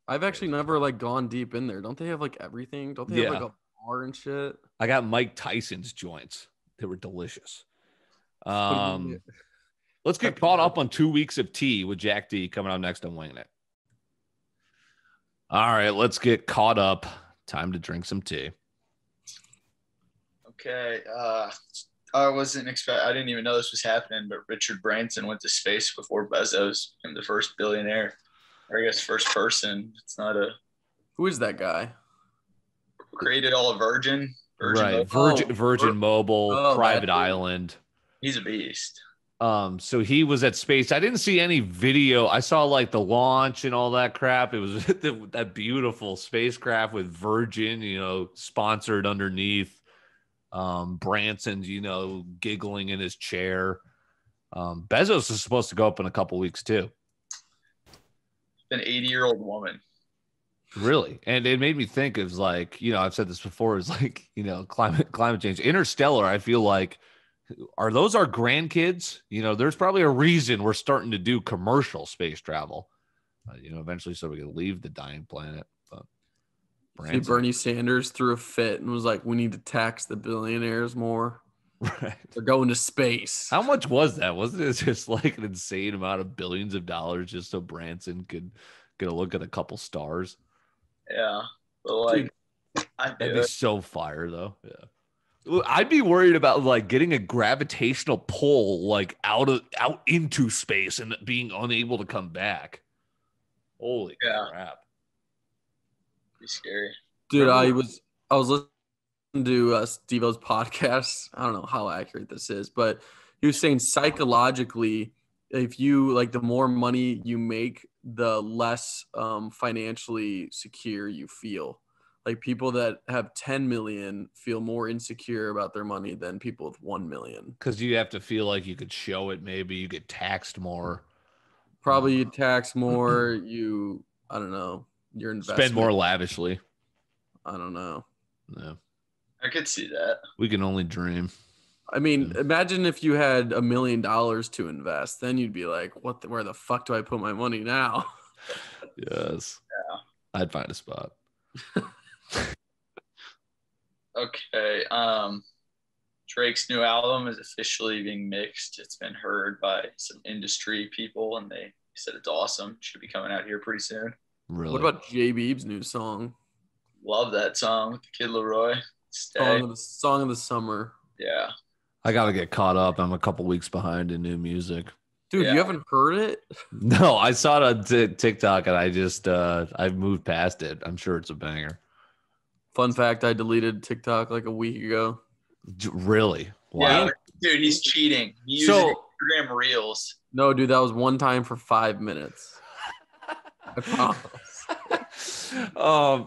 I've actually never gone deep in there. Don't they have everything? Don't they have a bar and shit? I got Mike Tyson's joints. They were delicious. Let's get caught up on 2 weeks of tea with Jack D coming up next on Wingin It. All right, let's get caught up. Time to drink some tea. Okay. I didn't even know this was happening, but Richard Branson went to space before Bezos became the first billionaire, or I guess first person. It's not Who is that guy? Created all of Virgin right. Mobile. Virgin Mobile, private island. He's a beast. So he was at space. I didn't see any video. I saw the launch and all that crap. It was that beautiful spacecraft with Virgin, sponsored underneath. Branson's, giggling in his chair. Bezos is supposed to go up in a couple weeks too. An 80-year-old woman. Really? And it made me think of I've said this before, is climate change. Interstellar, I feel like, are those our grandkids? There's probably a reason we're starting to do commercial space travel. Eventually so we can leave the dying planet. But Bernie Sanders threw a fit and was like, we need to tax the billionaires more. Right. They're going to space. How much was that? Wasn't it just an insane amount of billions of dollars just so Branson could get a look at a couple stars? Yeah. But that'd be so fire though. Yeah. I'd be worried about getting a gravitational pull out into space and being unable to come back. Holy crap. Be scary. Dude, I was listening to Steve-O's podcast. I don't know how accurate this is, but he was saying psychologically, if you the more money you make, the less financially secure you feel. People that have 10 million feel more insecure about their money than people with 1 million. Because you have to feel like you could show it. Maybe you get taxed more. Probably you tax more. I don't know. Your investment. Spend more lavishly. I don't know. Yeah. I could see that. We can only dream. I mean, imagine if you had $1 million to invest. Then you'd be like, where the fuck do I put my money now? Yes. Yeah. I'd find a spot. Okay. Drake's new album is officially being mixed. It's been heard by some industry people, and they said it's awesome. Should be coming out here pretty soon. Really? What about J Beeb's new song? Love that song with the Kid Leroy. Stay. Song of the summer. Yeah. I gotta get caught up. I'm a couple weeks behind in new music. Dude, you haven't heard it? No, I saw it on TikTok and I just I've moved past it. I'm sure it's a banger. Fun fact, I deleted TikTok like a week ago. Really? Wow. Yeah, dude, he's cheating. He's using Instagram Reels. No, dude, that was one time for 5 minutes. I promise.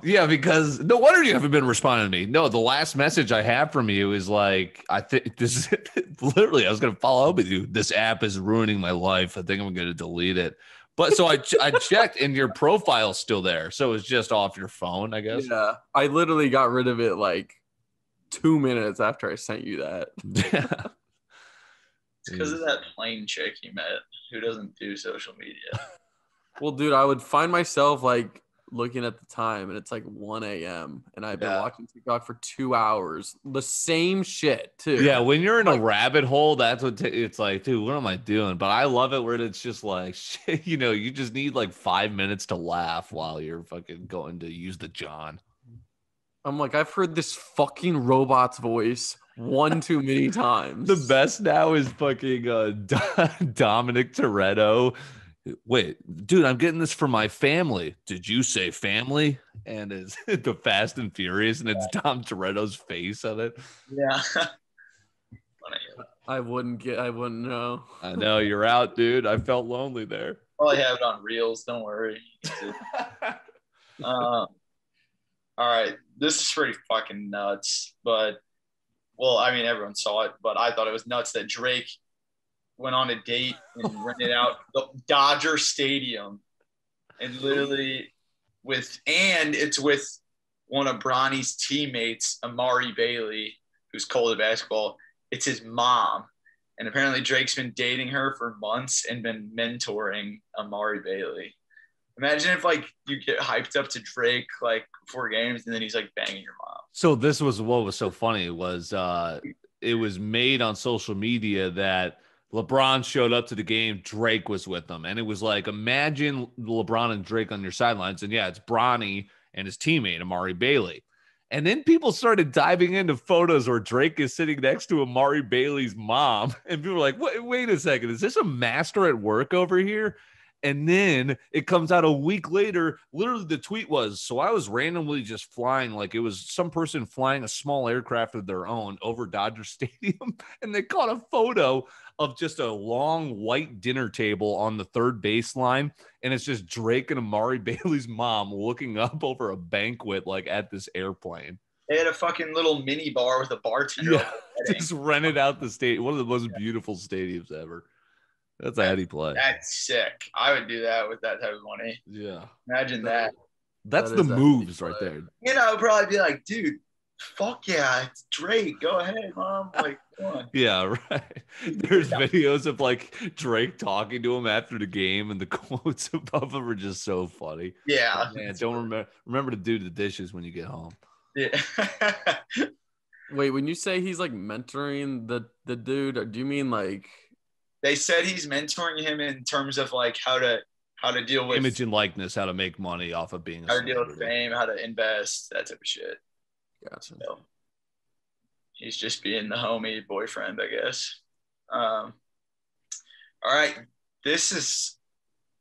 Yeah, because no wonder you haven't been responding to me. No, the last message I have from you is like, I think this is literally, I was going to follow up with you. This app is ruining my life. I think I'm going to delete it. But so I checked and your profile's still there. So it's just off your phone, I guess. Yeah, I literally got rid of it like 2 minutes after I sent you that. Yeah. It's because of that plain chick you met who doesn't do social media. Well, dude, I would find myself like looking at the time and it's like 1 a.m. and I've been watching TikTok for 2 hours. The same shit, too. Yeah, when you're in a rabbit hole, that's what it's like, dude, what am I doing? But I love it where it's just like, shit, you know, you just need like 5 minutes to laugh while you're fucking going to use the John. I'm like, I've heard this fucking robot's voice one too many times. The best now is fucking Dominic Toretto. Wait, dude, I'm getting this for my family. Did you say family? And it's the Fast and Furious, and it's Dom Toretto's face on it. Yeah. I wouldn't know. I know, you're out, dude. I felt lonely there. Probably have it on Reels. Don't worry. All right. This is pretty fucking nuts. But, well, I mean, everyone saw it, but I thought it was nuts that Drake went on a date and rented out the Dodger Stadium and literally it's with one of Bronny's teammates, Amari Bailey, who's cold at basketball. It's his mom. And apparently Drake's been dating her for months and been mentoring Amari Bailey. Imagine if like you get hyped up to Drake like before games and then he's like banging your mom. So this was what was so funny was it was made on social media that LeBron showed up to the game. Drake was with them. And it was like, imagine LeBron and Drake on your sidelines. And yeah, it's Bronny and his teammate, Amari Bailey. And then people started diving into photos where Drake is sitting next to Amari Bailey's mom. And people were like, wait a second. Is this a master at work over here? And then it comes out a week later. Literally, the tweet was, so I was randomly just flying, like it was some person flying a small aircraft of their own over Dodger Stadium. And they caught a photo of just a long white dinner table on the third baseline. And it's just Drake and Amari Bailey's mom looking up over a banquet, like at this airplane. They had a fucking little mini bar with a bartender. Yeah, just rented out the stadium. One of the most beautiful stadiums ever. That's how he play. That's sick. I would do that with that type of money. Yeah. Imagine that. That's the moves right there. You know, I'd probably be like, dude, fuck yeah, it's Drake. Go ahead, mom. Like, come on. Yeah, right. There's videos of like Drake talking to him after the game, and the quotes above him are just so funny. Yeah. Man, don't remember to do the dishes when you get home. Yeah. Wait, when you say he's like mentoring the dude, do you mean like? They said he's mentoring him in terms of like how to deal with image and likeness, how to make money off of being how to deal with fame, how to invest, that type of shit. Gotcha. So he's just being the homie boyfriend, I guess. All right. This is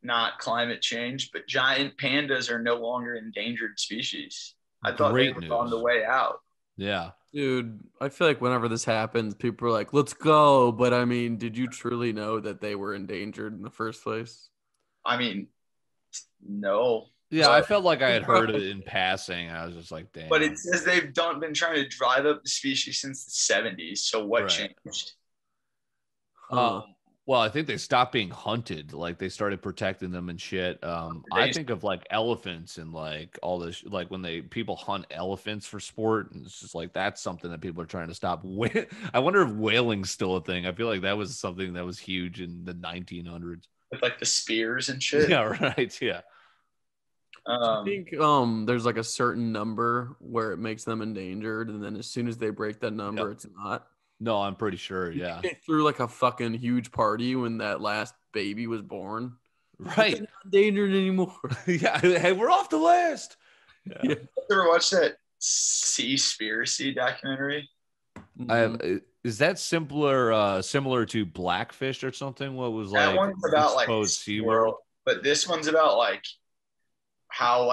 not climate change, but giant pandas are no longer endangered species. I thought they were on the way out. Yeah. Dude, I feel like whenever this happens, people are like, let's go. But I mean, did you truly know that they were endangered in the first place? I mean, no. Yeah, I felt like I had heard it in passing. I was just like, damn. But it says they've been trying to drive up the species since the 70s. So what changed? Well, I think they stopped being hunted. Like they started protecting them and shit. I think of like elephants and like all this, like when people hunt elephants for sport, and it's just like that's something that people are trying to stop. I wonder if whaling's still a thing. I feel like that was something that was huge in the 1900s. With like the spears and shit. Yeah, right. Yeah. I think there's like a certain number where it makes them endangered, and then as soon as they break that number, it's not. No, I'm pretty sure. Yeah. They threw like a fucking huge party when that last baby was born. Right. Not endangered anymore. Yeah. Hey, we're off the list. Yeah. Ever watch that Seaspiracy documentary? Is that similar to Blackfish or something? What was like? That one's about like SeaWorld, but this one's about like how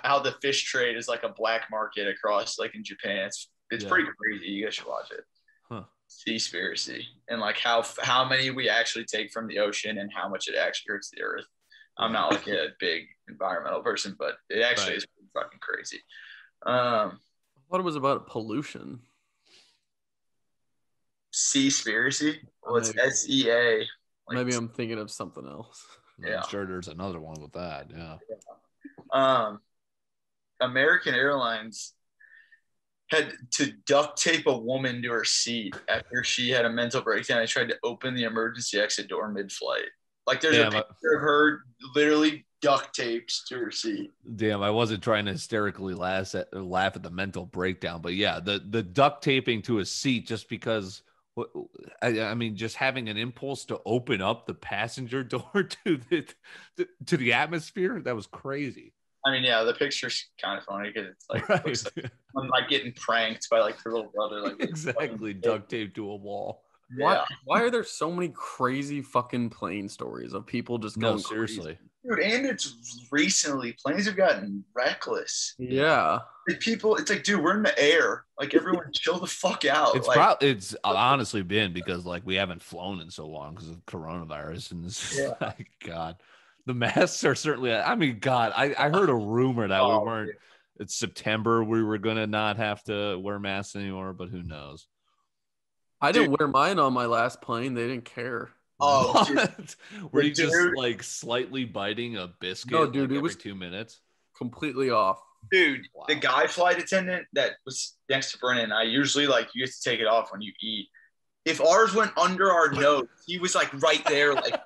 how the fish trade is like a black market across like in Japan. It's pretty crazy. You guys should watch it. Huh. Seaspiracy, and like how many we actually take from the ocean and how much it actually hurts the earth. I'm not like a big environmental person, but it actually is fucking crazy. I thought it was about pollution. Seaspiracy? Well, it's SEA. Like, maybe I'm thinking of something else. Yeah. I'm sure there's another one with that. Yeah. American Airlines had to duct tape a woman to her seat after she had a mental breakdown and tried to open the emergency exit door mid-flight. Like there's a picture of her literally duct taped to her seat. Damn, I wasn't trying to hysterically laugh at the mental breakdown, but yeah, the duct taping to a seat just because. I mean, just having an impulse to open up the passenger door to the atmosphere, that was crazy. I mean, yeah, the picture's kind of funny because it's like, looks like I'm like getting pranked by like her little brother, like exactly duct taped to a wall. Why are there so many crazy fucking plane stories of people just going seriously, dude? And it's recently planes have gotten reckless. Yeah, it's like, dude, we're in the air. Like everyone, chill the fuck out. It's honestly been because like we haven't flown in so long because of coronavirus, and this is like God. The masks are certainly. I mean, God, I heard a rumor that we weren't. Dude. It's September. We were gonna not have to wear masks anymore, but who knows? I didn't wear mine on my last plane. They didn't care. Oh, were you just like slightly biting a biscuit? No, dude, like, it was 2 minutes. Completely off. Dude, the guy flight attendant that was next to Brennan, I usually like you have to take it off when you eat. If ours went under our nose, he was like right there, like.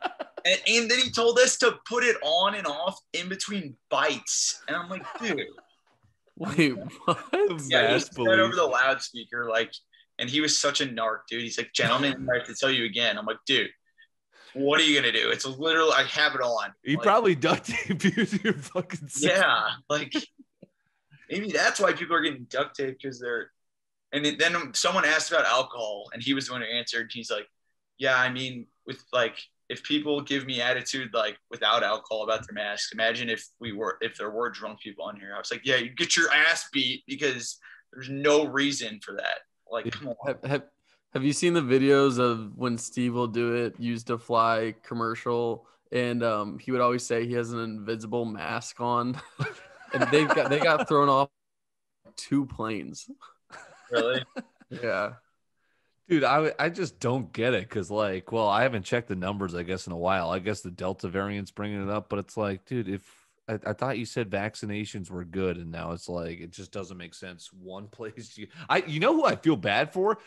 And then he told us to put it on and off in between bites. And I'm like, dude. Wait, what? Yeah, he said over the loudspeaker, like, and he was such a narc, dude. He's like, gentlemen, I have to tell you again. I'm like, dude, what are you going to do? It's literally, I have it on. He like, probably duct taped you to your fucking seat. Yeah, like, maybe that's why people are getting duct taped because they're, and then someone asked about alcohol, and he was the one who answered. He's like, yeah, I mean, with like, if people give me attitude like without alcohol about their masks, imagine if there were drunk people on here. I was like, yeah, you get your ass beat because there's no reason for that. Like, come on. Have you seen the videos of when Steve will do it, used to fly commercial, and he would always say he has an invisible mask on, and they got thrown off 2 planes. Really? Yeah. Dude, I just don't get it because, like, well, I haven't checked the numbers, I guess, in a while. I guess the Delta variant's bringing it up, but it's like, dude, if I thought you said vaccinations were good, and now it's like it just doesn't make sense. One place, you know who I feel bad for?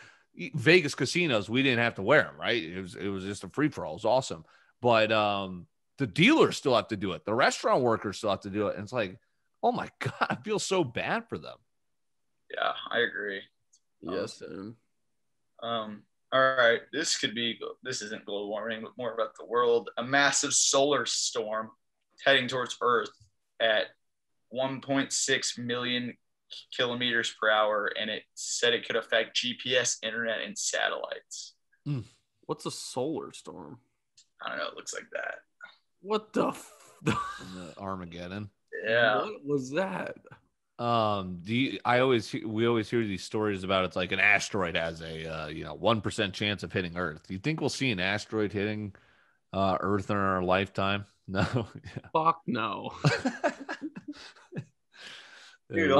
Vegas casinos. We didn't have to wear them, right? It was just a free for all. It was awesome, but the dealers still have to do it. The restaurant workers still have to do it, and it's like, oh my God, I feel so bad for them. Yeah, I agree. Yes. All right, this isn't global warming, but more about the world. A massive solar storm heading towards Earth at 1.6 million kilometers per hour, and it said it could affect GPS, internet, and satellites. What's a solar storm? I don't know. It looks like that. What the Armageddon? Yeah. What was that? We always hear these stories about it's like an asteroid has a 1% chance of hitting Earth. Do you think we'll see an asteroid hitting Earth in our lifetime? No. Fuck no. Dude,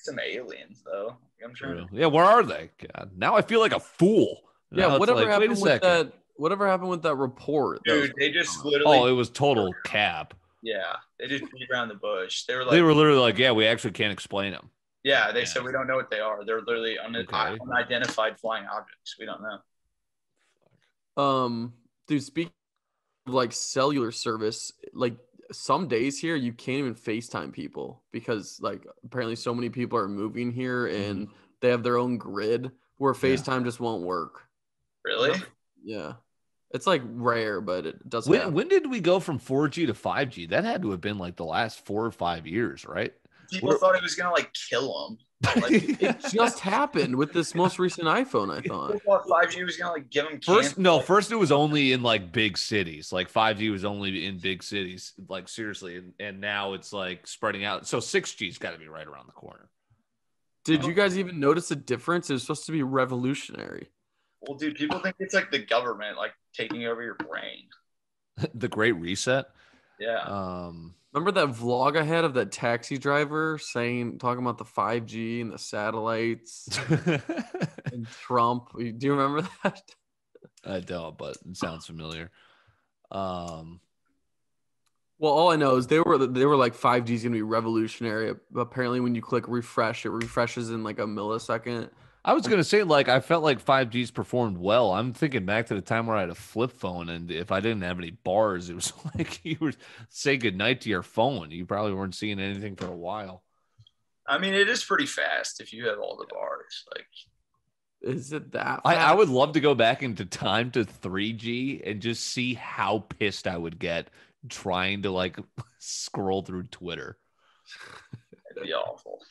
some aliens though. I'm trying. Yeah, where are they? God, now I feel like a fool. Yeah, whatever happened with that? Whatever happened with that report? Dude, they just literally. Oh, it was total cap. Yeah, they just beat around the bush. They were literally like, yeah, we actually can't explain them. Yeah, they said we don't know what they are. They're literally unidentified flying objects. We don't know. Dude, speaking of like cellular service, like some days here you can't even FaceTime people because like apparently so many people are moving here and they have their own grid where FaceTime just won't work. Really? Yeah. It's like rare, but it does happen. When did we go from 4G to 5G? That had to have been like the last 4 or 5 years, right? People thought it was gonna like kill them. Like, it just happened with this most recent iPhone, I thought. People thought 5G was gonna like give them First it was only in like big cities. Like 5G was only in big cities, like seriously, and now it's like spreading out. So 6G's got to be right around the corner. Did you guys even notice a difference? It was supposed to be revolutionary. Well, dude, people think it's like the government like taking over your brain. The Great Reset. Yeah. Remember that vlog I had of that taxi driver talking about the 5G and the satellites and Trump? Do you remember that? I don't, but it sounds familiar. Well, all I know is they were like 5G is gonna be revolutionary. Apparently, when you click refresh, it refreshes in like a millisecond. I was going to say, like, I felt like 5G's performed well. I'm thinking back to the time where I had a flip phone, and if I didn't have any bars, it was like you were saying goodnight to your phone. You probably weren't seeing anything for a while. I mean, it is pretty fast if you have all the bars. Like, is it that fast? I would love to go back into time to 3G and just see how pissed I would get trying to, like, scroll through Twitter. It'd be awful.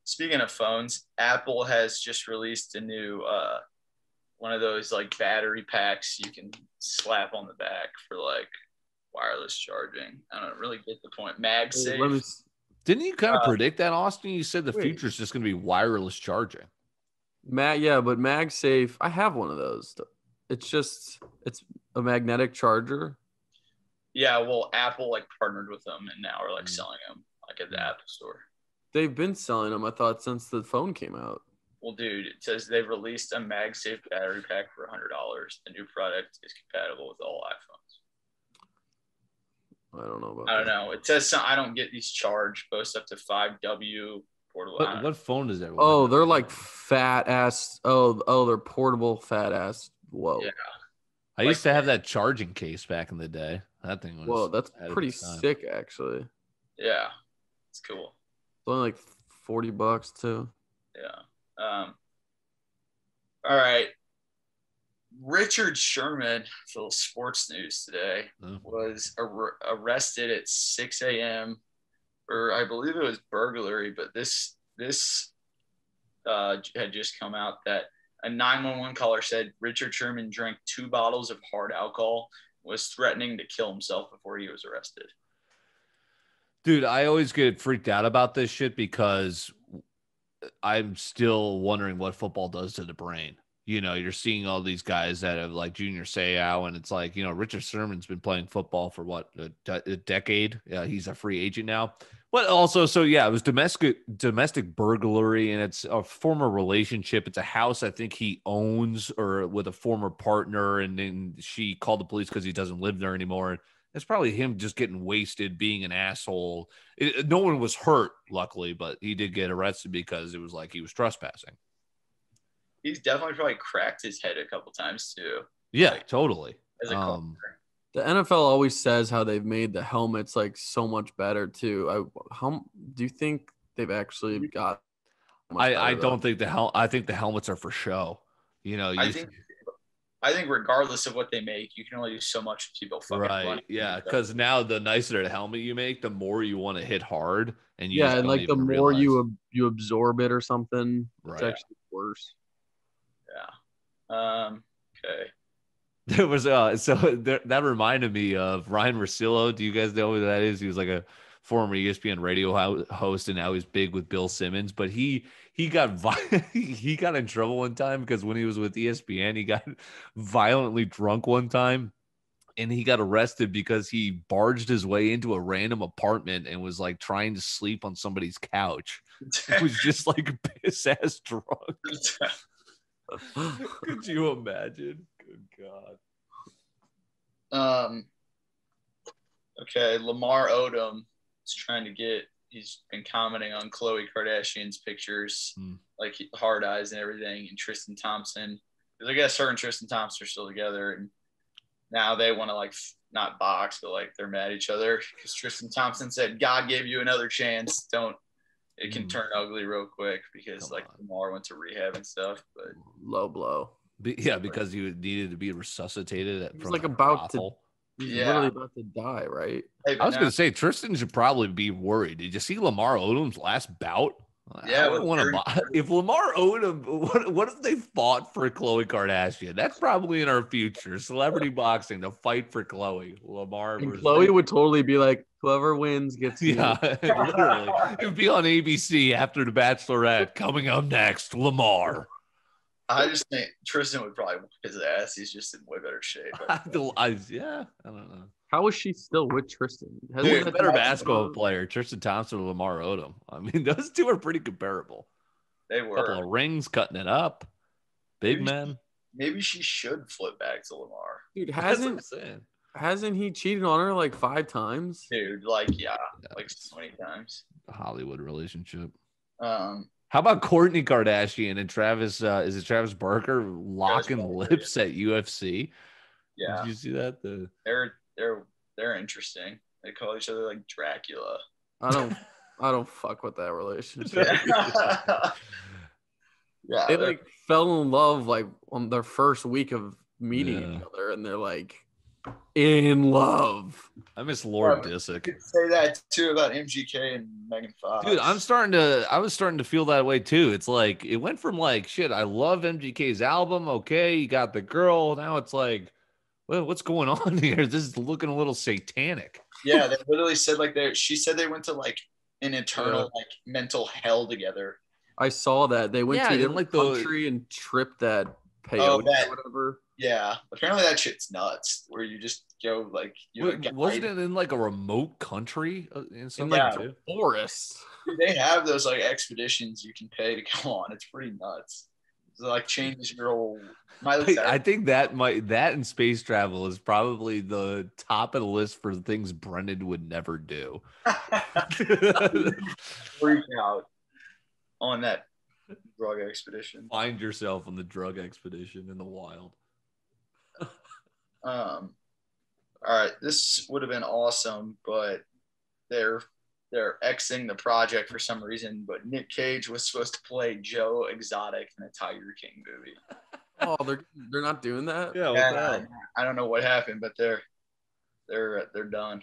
Speaking of phones, Apple has just released a new one of those like battery packs you can slap on the back for like wireless charging. I don't really get the point. MagSafe. Didn't you kind of predict that, Austin? You said the future is just going to be wireless charging. But MagSafe. I have one of those. It's a magnetic charger. Yeah, well, Apple like partnered with them and now are like selling them like at the Apple Store. They've been selling them, I thought, since the phone came out. Well, dude, it says they've released a MagSafe battery pack for $100. The new product is compatible with all iPhones. I don't know about I don't know. It says I don't get these charged. Boast up to 5W portable. What phone is that? Oh, they're like fat ass. Oh, they're portable fat ass. Whoa. Yeah. I used to have that charging case back in the day. That thing was. Whoa, that's pretty sick, actually. Yeah, it's cool. It's only like $40 too. Yeah. All right. Richard Sherman, for the sports news today, was arrested at 6 a.m. for, I believe it was burglary, but this had just come out that a 911 caller said Richard Sherman drank 2 bottles of hard alcohol, was threatening to kill himself before he was arrested. Dude, I always get freaked out about this shit because I'm still wondering what football does to the brain. You know, you're seeing all these guys that have like Junior Seau, and it's like, you know, Richard Sherman's been playing football for what, a decade? Yeah, he's a free agent now. But also, so yeah, it was domestic burglary, and it's a former relationship. It's a house I think he owns or with a former partner, and then she called the police because he doesn't live there anymore. It's probably him just getting wasted, being an asshole. No one was hurt, luckily, but he did get arrested because it was like he was trespassing. He's definitely probably cracked his head a couple times too. Yeah, like, totally. As a the NFL always says how they've made the helmets like so much better too. How do you think they've actually got? I don't think I think the helmets are for show. You know, I think regardless of what they make, you can only do so much to people fucking right. Yeah, because now the nicer the helmet you make, the more you want to hit hard, and and like the more you absorb it or something, right. It's actually worse. Yeah. Okay. There was that reminded me of Ryan Russillo. Do you guys know who that is? He was like a former ESPN radio host, and now he's big with Bill Simmons. But he got he got in trouble one time because when he was with ESPN, he got violently drunk one time, and he got arrested because he barged his way into a random apartment and was like trying to sleep on somebody's couch. He was just like piss ass drunk. Could you imagine? Good God. Okay, Lamar Odom is trying to get. He's been commenting on Khloe Kardashian's pictures, like hard eyes and everything, and Tristan Thompson. Because I guess her and Tristan Thompson are still together, and now they want to like not box, but like they're mad at each other because Tristan Thompson said, "God gave you another chance. Don't." It can turn ugly real quick because Lamar went to rehab and stuff. But low blow. because he needed to be resuscitated. He was like about to. He's literally about to die, right? Hey, I was going to say Tristan should probably be worried. Did you see Lamar Odom's last bout? Yeah, if Lamar Odom, what if they fought for Khloe Kardashian? That's probably in our future. Celebrity boxing, to fight for Khloe. Lamar and Khloe would totally be like, whoever wins gets yeah, literally. It would be on ABC after The Bachelorette. Coming up next, Lamar. I just think Tristan would probably whip his ass. He's just in way better shape. I don't know. How is she still with Tristan? Who's a better basketball player, Tristan Thompson or Lamar Odom? I mean, those two are pretty comparable. They were. A couple of rings, cutting it up. Big men. Maybe she should flip back to Lamar. Dude, hasn't he cheated on her like 5 times? Dude, like so many times. A Hollywood relationship. How about Kourtney Kardashian and Travis? Is it Travis Barker locking lips at UFC? Yeah. Did you see that? They're interesting. They call each other like Dracula. I don't fuck with that relationship. Yeah, they like fell in love like on their first week of meeting each other, and they're like in love. I miss Lord Disick. You could say that too about MGK and Megan Fox. Dude, I was starting to feel that way too. It's like it went from like shit, I love MGK's album. Okay, you got the girl. Now it's like, well, what's going on here? This is looking a little satanic. Yeah, they literally said like she said they went to like an eternal like mental hell together. I saw that. They went to a different country and tripped that peyote or whatever. Yeah. Apparently that shit's nuts where you just go like wasn't it in like a remote country in some like forest? They have those like expeditions you can pay to go on. It's pretty nuts. It like changes your whole I think that and space travel is probably the top of the list for things Brendan would never do. Freak out on that drug expedition. Find yourself on the drug expedition in the wild. All right, this would have been awesome, but they're Xing the project for some reason. But Nick Cage was supposed to play Joe Exotic in a Tiger King movie. Oh, they're not doing that? Yeah, I don't know what happened, but they're done.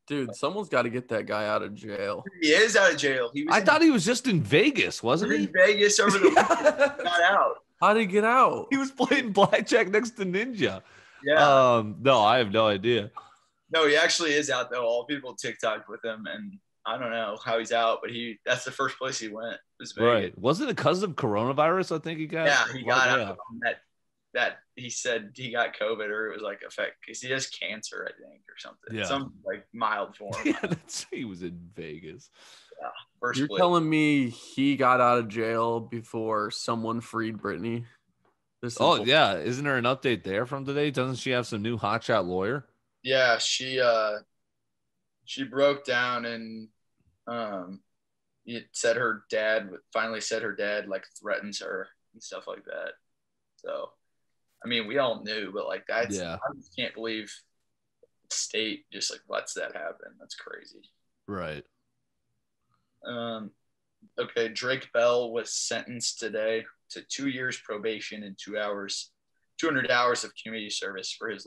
Dude, someone's got to get that guy out of jail. He is out of jail. I thought he was just in Vegas, wasn't he? In Vegas over the weekend. Got out. How did he get out? He was playing blackjack next to Ninja. Yeah. No, I have no idea. No, he actually is out though. All people TikToked with him, and I don't know how he's out, but that's the first place he went. Right. Was it because of coronavirus? I think he got. Yeah, he got out that he said he got COVID, or it was like because he has cancer, I think, or something. Yeah. Some like mild form. Yeah, he was in Vegas. Yeah. First You're place. telling me he got out of jail before someone freed Britney? Yeah, isn't there an update there from today? Doesn't she have some new hotshot lawyer? Yeah, she broke down and it said her dad like threatens her and stuff like that. So, I mean, we all knew, but like I just can't believe the state just like lets that happen. That's crazy. Right. Okay, Drake Bell was sentenced today to 2 years probation and 200 hours of community service for his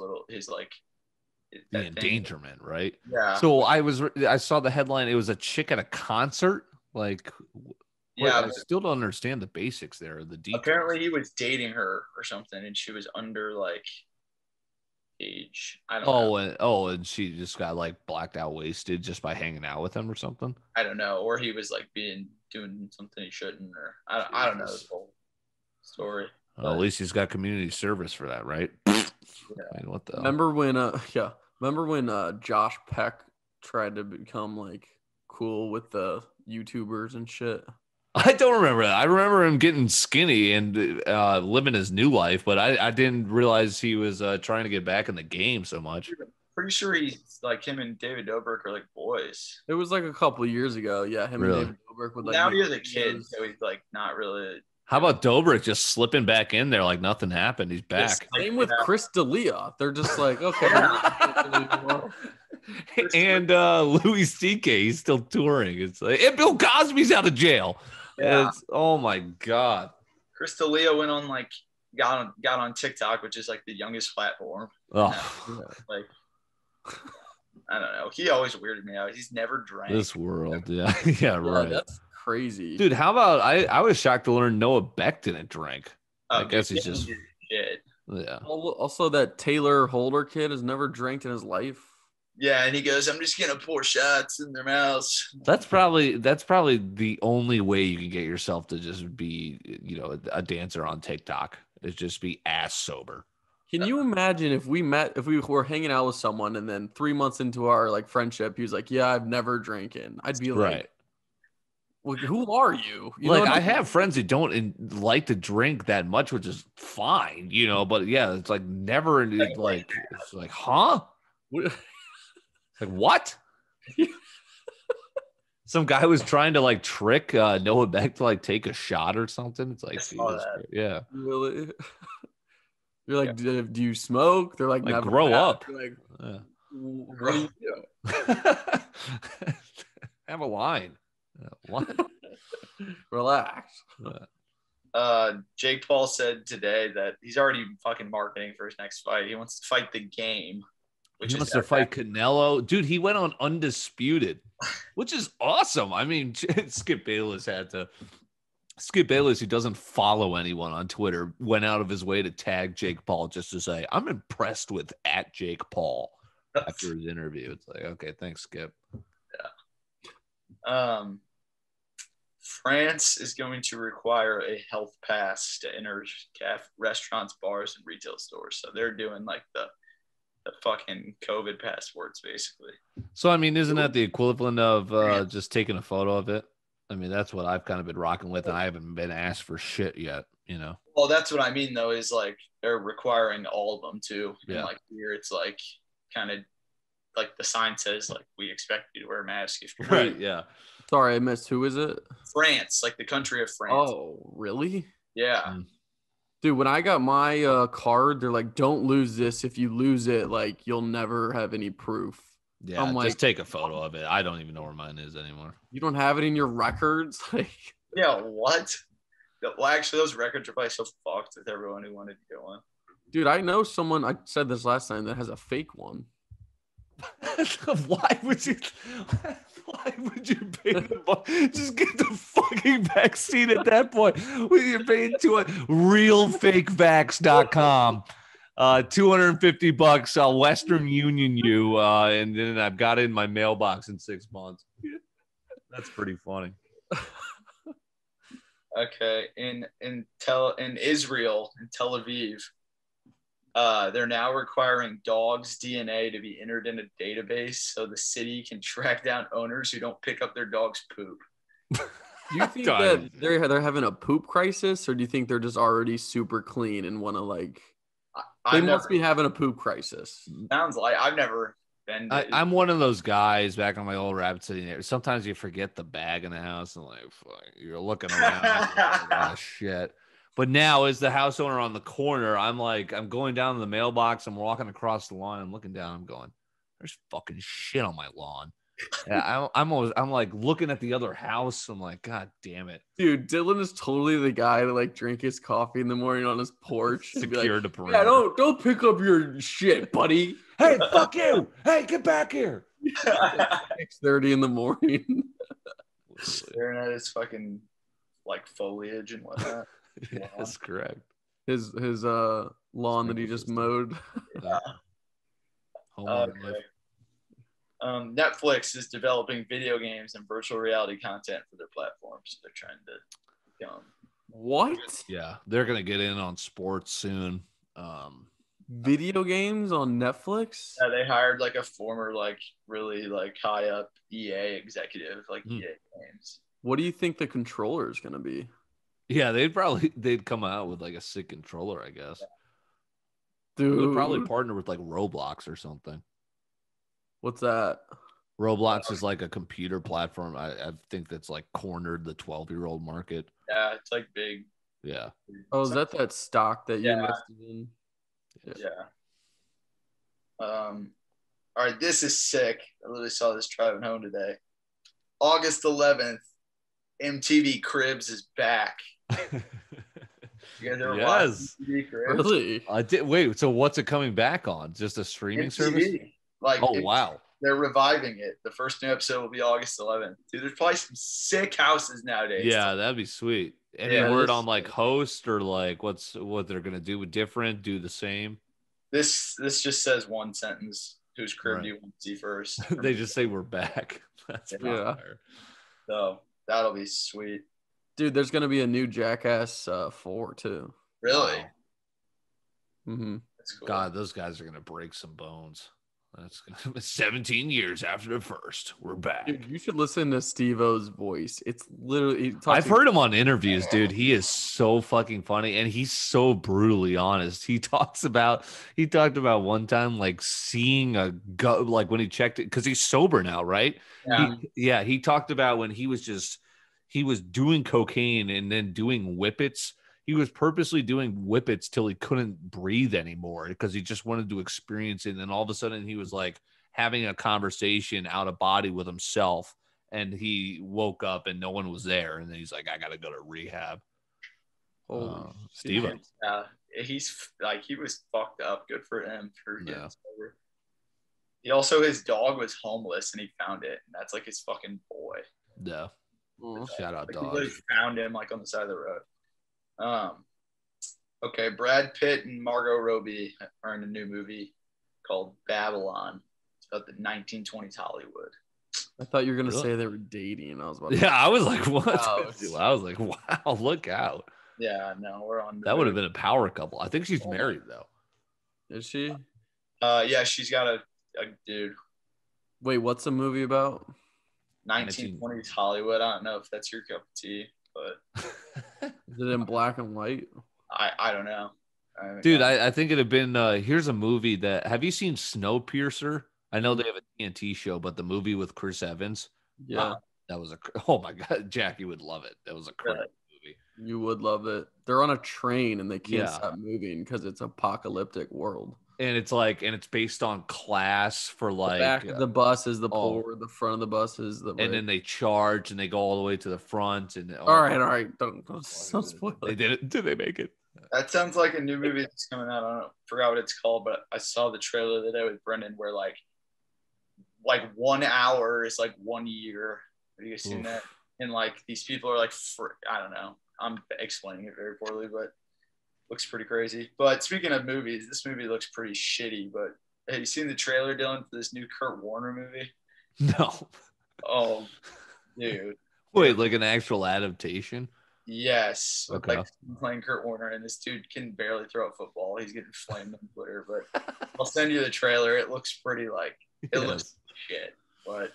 endangerment, right? Yeah. So I saw the headline. It was a chick at a concert. Like, I still don't understand the basics there. The details. Apparently, he was dating her or something, and she was under like age. I don't know. And she just got like blacked out, wasted just by hanging out with him or something. I don't know, or he was like doing something he shouldn't, or I don't know this whole story. Well, at least he's got community service for that, right? Yeah. I mean, what the? Remember when Josh Peck tried to become like cool with the YouTubers and shit? I don't remember that. I remember him getting skinny and living his new life, but I didn't realize he was trying to get back in the game so much. Pretty sure he's like him and David Dobrik are like boys. It was like a couple of years ago. Yeah, him and David Dobrik would like. Now you're the kid, so he's like not really. How about Dobrik just slipping back in there like nothing happened? He's back. Same with Chris D'Elia. They're just like, okay. And Louis C.K. he's still touring. It's like, and Bill Cosby's out of jail. Yeah. Oh my God. Chris D'Elia went on like got on TikTok, which is like the youngest platform. Oh, Like, I don't know. He always weirded me out. He's never drank. this world, yeah, yeah, right. That's crazy, dude. How about I was shocked to learn Noah Beck didn't drink. I guess he's just shit. Yeah. Also, that Taylor Holder kid has never drank in his life. Yeah, and he goes, "I'm just gonna pour shots in their mouths." That's probably the only way you can get yourself to just be, a dancer on TikTok is just be ass sober. Can you imagine if we were hanging out with someone and then 3 months into our like friendship, he was like, "Yeah, I've never drinking." I'd be like, right. Well, who are you? Like I have friends who don't like to drink that much, which is fine, but yeah, it's like never like it's like, huh? Like what? Some guy was trying to like trick Noah Beck to like take a shot or something. It's like, Jesus, yeah. Really? You're like, do you smoke? They're like, never. Grow up. Like, yeah. What do you do? Have a line. What? Relax. Jake Paul said today that he's already fucking marketing for his next fight. He wants to fight the game. He wants to fight Canelo. Dude, he went on Undisputed, which is awesome. I mean, Skip Bayless, who doesn't follow anyone on Twitter, went out of his way to tag Jake Paul just to say, I'm impressed with @Jake Paul after his interview. It's like, okay, thanks, Skip. Yeah. France is going to require a health pass to enter restaurants, bars, and retail stores. So they're doing like the fucking COVID passports, basically. So, I mean, isn't that the equivalent of just taking a photo of it? I mean, that's what I've kind of been rocking with, and I haven't been asked for shit yet, Well, that's what I mean, though, is like they're requiring all of them, too. Yeah. And like here, it's like kind of like the sign says, like, we expect you to wear a mask. If you're right, yeah. Sorry, I missed. Who is it? France, like the country of France. Oh, really? Yeah. Dude, when I got my card, they're like, don't lose this. If you lose it, like, you'll never have any proof. Yeah, I'm just take a photo of it. I don't even know where mine is anymore. You don't have it in your records? Like, yeah, what? Well, actually, those records are probably so fucked with everyone who wanted to go on. Dude, I know someone, I said this last time, that has a fake one. Why would you pay just get the fucking vaccine at that point? When you're paying to a realfakevax.com, $250, I'll Western Union you, and then I've got it in my mailbox in 6 months. That's pretty funny. Okay, in Israel, in Tel Aviv, they're now requiring dogs' DNA to be entered in a database so the city can track down owners who don't pick up their dog's poop. Do you think that they're having a poop crisis, or do you think they're just already super clean and want to like? They must be having a poop crisis. Sounds like I've never been. I'm one of those guys back on my old Rapid City there. Sometimes you forget the bag in the house and like you're looking around. Like, oh, shit. But now, as the house owner on the corner, I'm going down to the mailbox. I'm walking across the lawn. I'm looking down. I'm going, there's fucking shit on my lawn. Yeah, I'm like looking at the other house. I'm like, God damn it, dude. Dylan is totally the guy to like drink his coffee in the morning on his porch. Secure the perimeter. Yeah, don't pick up your shit, buddy. Hey, fuck you. Hey, get back here. 6:30 in the morning. Staring at his fucking like foliage and whatnot. Yeah, that's correct. His lawn that he just mowed. Netflix is developing video games and virtual reality content for their platforms. They're trying to become. What? Yeah, they're gonna get in on sports soon. Video games on Netflix? Yeah, they hired like a former like really like high up EA executive, like EA games. What do you think the controller is gonna be? Yeah, they'd come out with like a sick controller, I guess. Dude, they'll probably partner with like Roblox or something. What's that? Roblox is like a computer platform. I think that's like cornered the 12-year-old market. Yeah, it's like big. Yeah. Oh, is that stock that you invested in? Yeah. All right, this is sick. I literally saw this driving home today. August 11th, MTV Cribs is back. You guys ever Yes. watch MTV Cribs? Really? I did. Wait, so what's it coming back on? Just a streaming service? MTV. Like, Oh, wow. They're reviving it. The first new episode will be August 11th. Dude, there's probably some sick houses nowadays. Yeah, that'd be sweet. Any Yeah, word on like host or like what they're gonna do with different, do the same? This just says one sentence. Whose crib do you want to see first? They just say we're back. That's Yeah. fire. So that'll be sweet. Dude, there's gonna be a new Jackass 4 too. Really? Wow. Mm-hmm. That's cool. God, those guys are gonna break some bones. That's 17 years after the first. We're back. Dude, you should listen to Steve-O's voice. It's literally. I've heard him on interviews, dude. He is so fucking funny, and he's so brutally honest. He talked about one time like seeing a go, like when he checked it because he's sober now, right? Yeah. He talked about when he was doing cocaine and then doing whippets. He was purposely doing whippets till he couldn't breathe anymore because he just wanted to experience it. And then all of a sudden he was like having a conversation out of body with himself, and he woke up and no one was there. And then he's like, I got to go to rehab. Steven. Yeah. He's like, he was fucked up. Good for him for getting sober. He also, his dog was homeless and he found it. And that's like his fucking boy. Yeah. Shout out, like, dog. He really found him like on the side of the road. Okay, Brad Pitt and Margot Robbie are in a new movie called Babylon. It's about the 1920s Hollywood. I thought you were gonna say they were dating. I was about to I was like, what? Wow. I was like, wow, look out. Yeah, no, we're on. That would have been a power couple. I think she's married though. Is she? Yeah, she's got a dude. Wait, what's the movie about? 1920s Hollywood. I don't know if that's your cup of tea, but Is it in black and white? I don't know. Dude, I think it'd have been here's a movie that have you seen Snowpiercer? I know they have a TNT show, but the movie with Chris Evans. Yeah. That was oh my god, Jackie would love it. That was a crazy movie. You would love it. They're on a train and they can't stop moving because it's apocalyptic world. And it's based on class for like the back of the bus is the poor, the front of the bus is the rich. And then they charge and they go all the way to the front and all right. Don't spoil it. They did it. Did they make it? That sounds like a new movie that's coming out. I don't know, forgot what it's called, but I saw the trailer the other day with Brendan where like 1 hour is like 1 year. Have you guys seen that? And like these people are like, I don't know. I'm explaining it very poorly, but looks pretty crazy. But speaking of movies, this movie looks pretty shitty. But have you seen the trailer, Dylan, for this new Kurt Warner movie? No. Oh, dude. Wait, like an actual adaptation? Yes. Okay. Like playing Kurt Warner, and this dude can barely throw a football. He's getting flamed on Twitter, but I'll send you the trailer. It looks pretty like it looks shit. But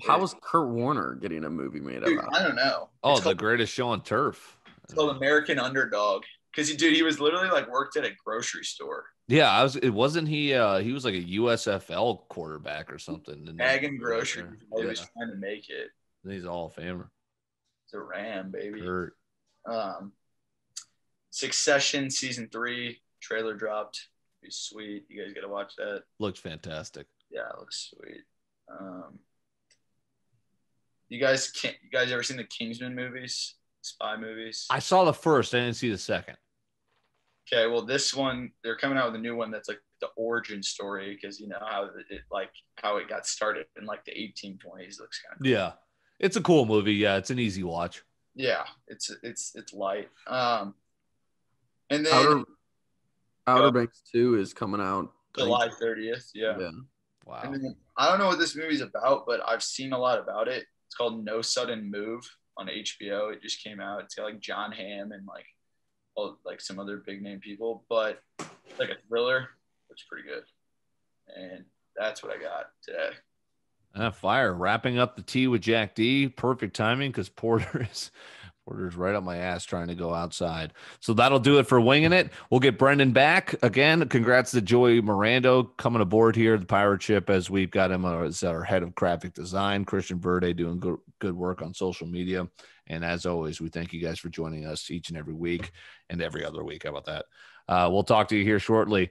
how is Kurt Warner getting a movie made about? I don't know. Oh, the greatest show on turf. It's called American Underdog. Because he was literally like worked at a grocery store. Yeah, he was like a USFL quarterback or something. Ag and grocery. He was trying to make it. He's a Hall of Famer. It's a Ram, baby. Kurt. Succession season 3 trailer dropped. Be sweet. You guys gotta watch that. Looks fantastic. Yeah, it looks sweet. You guys ever seen the Kingsman movies? Spy movies? I saw the first. I didn't see the second. Okay, well, this one they're coming out with a new one that's like the origin story because you know how it got started in like the 1820s. Looks kind of cool. It's a cool movie. Yeah, it's an easy watch. Yeah, it's light. And then Outer Banks 2 is coming out July 30th. Yeah. Wow. And then, I don't know what this movie's about, but I've seen a lot about it. It's called No Sudden Move on HBO. It just came out. It's got like John Hamm and like some other big name people, but it's like a thriller. Looks pretty good. And that's what I got today. Fire. Wrapping up the tea with Jack D. Perfect timing because Porter's right up my ass trying to go outside. So that'll do it for Winging It. We'll get Brendan back. Again, congrats to Joey Mirando coming aboard here, the pirate ship, as we've got him as our head of graphic design. Christian Verde doing good work on social media. And as always, we thank you guys for joining us each and every week and every other week. How about that? We'll talk to you here shortly.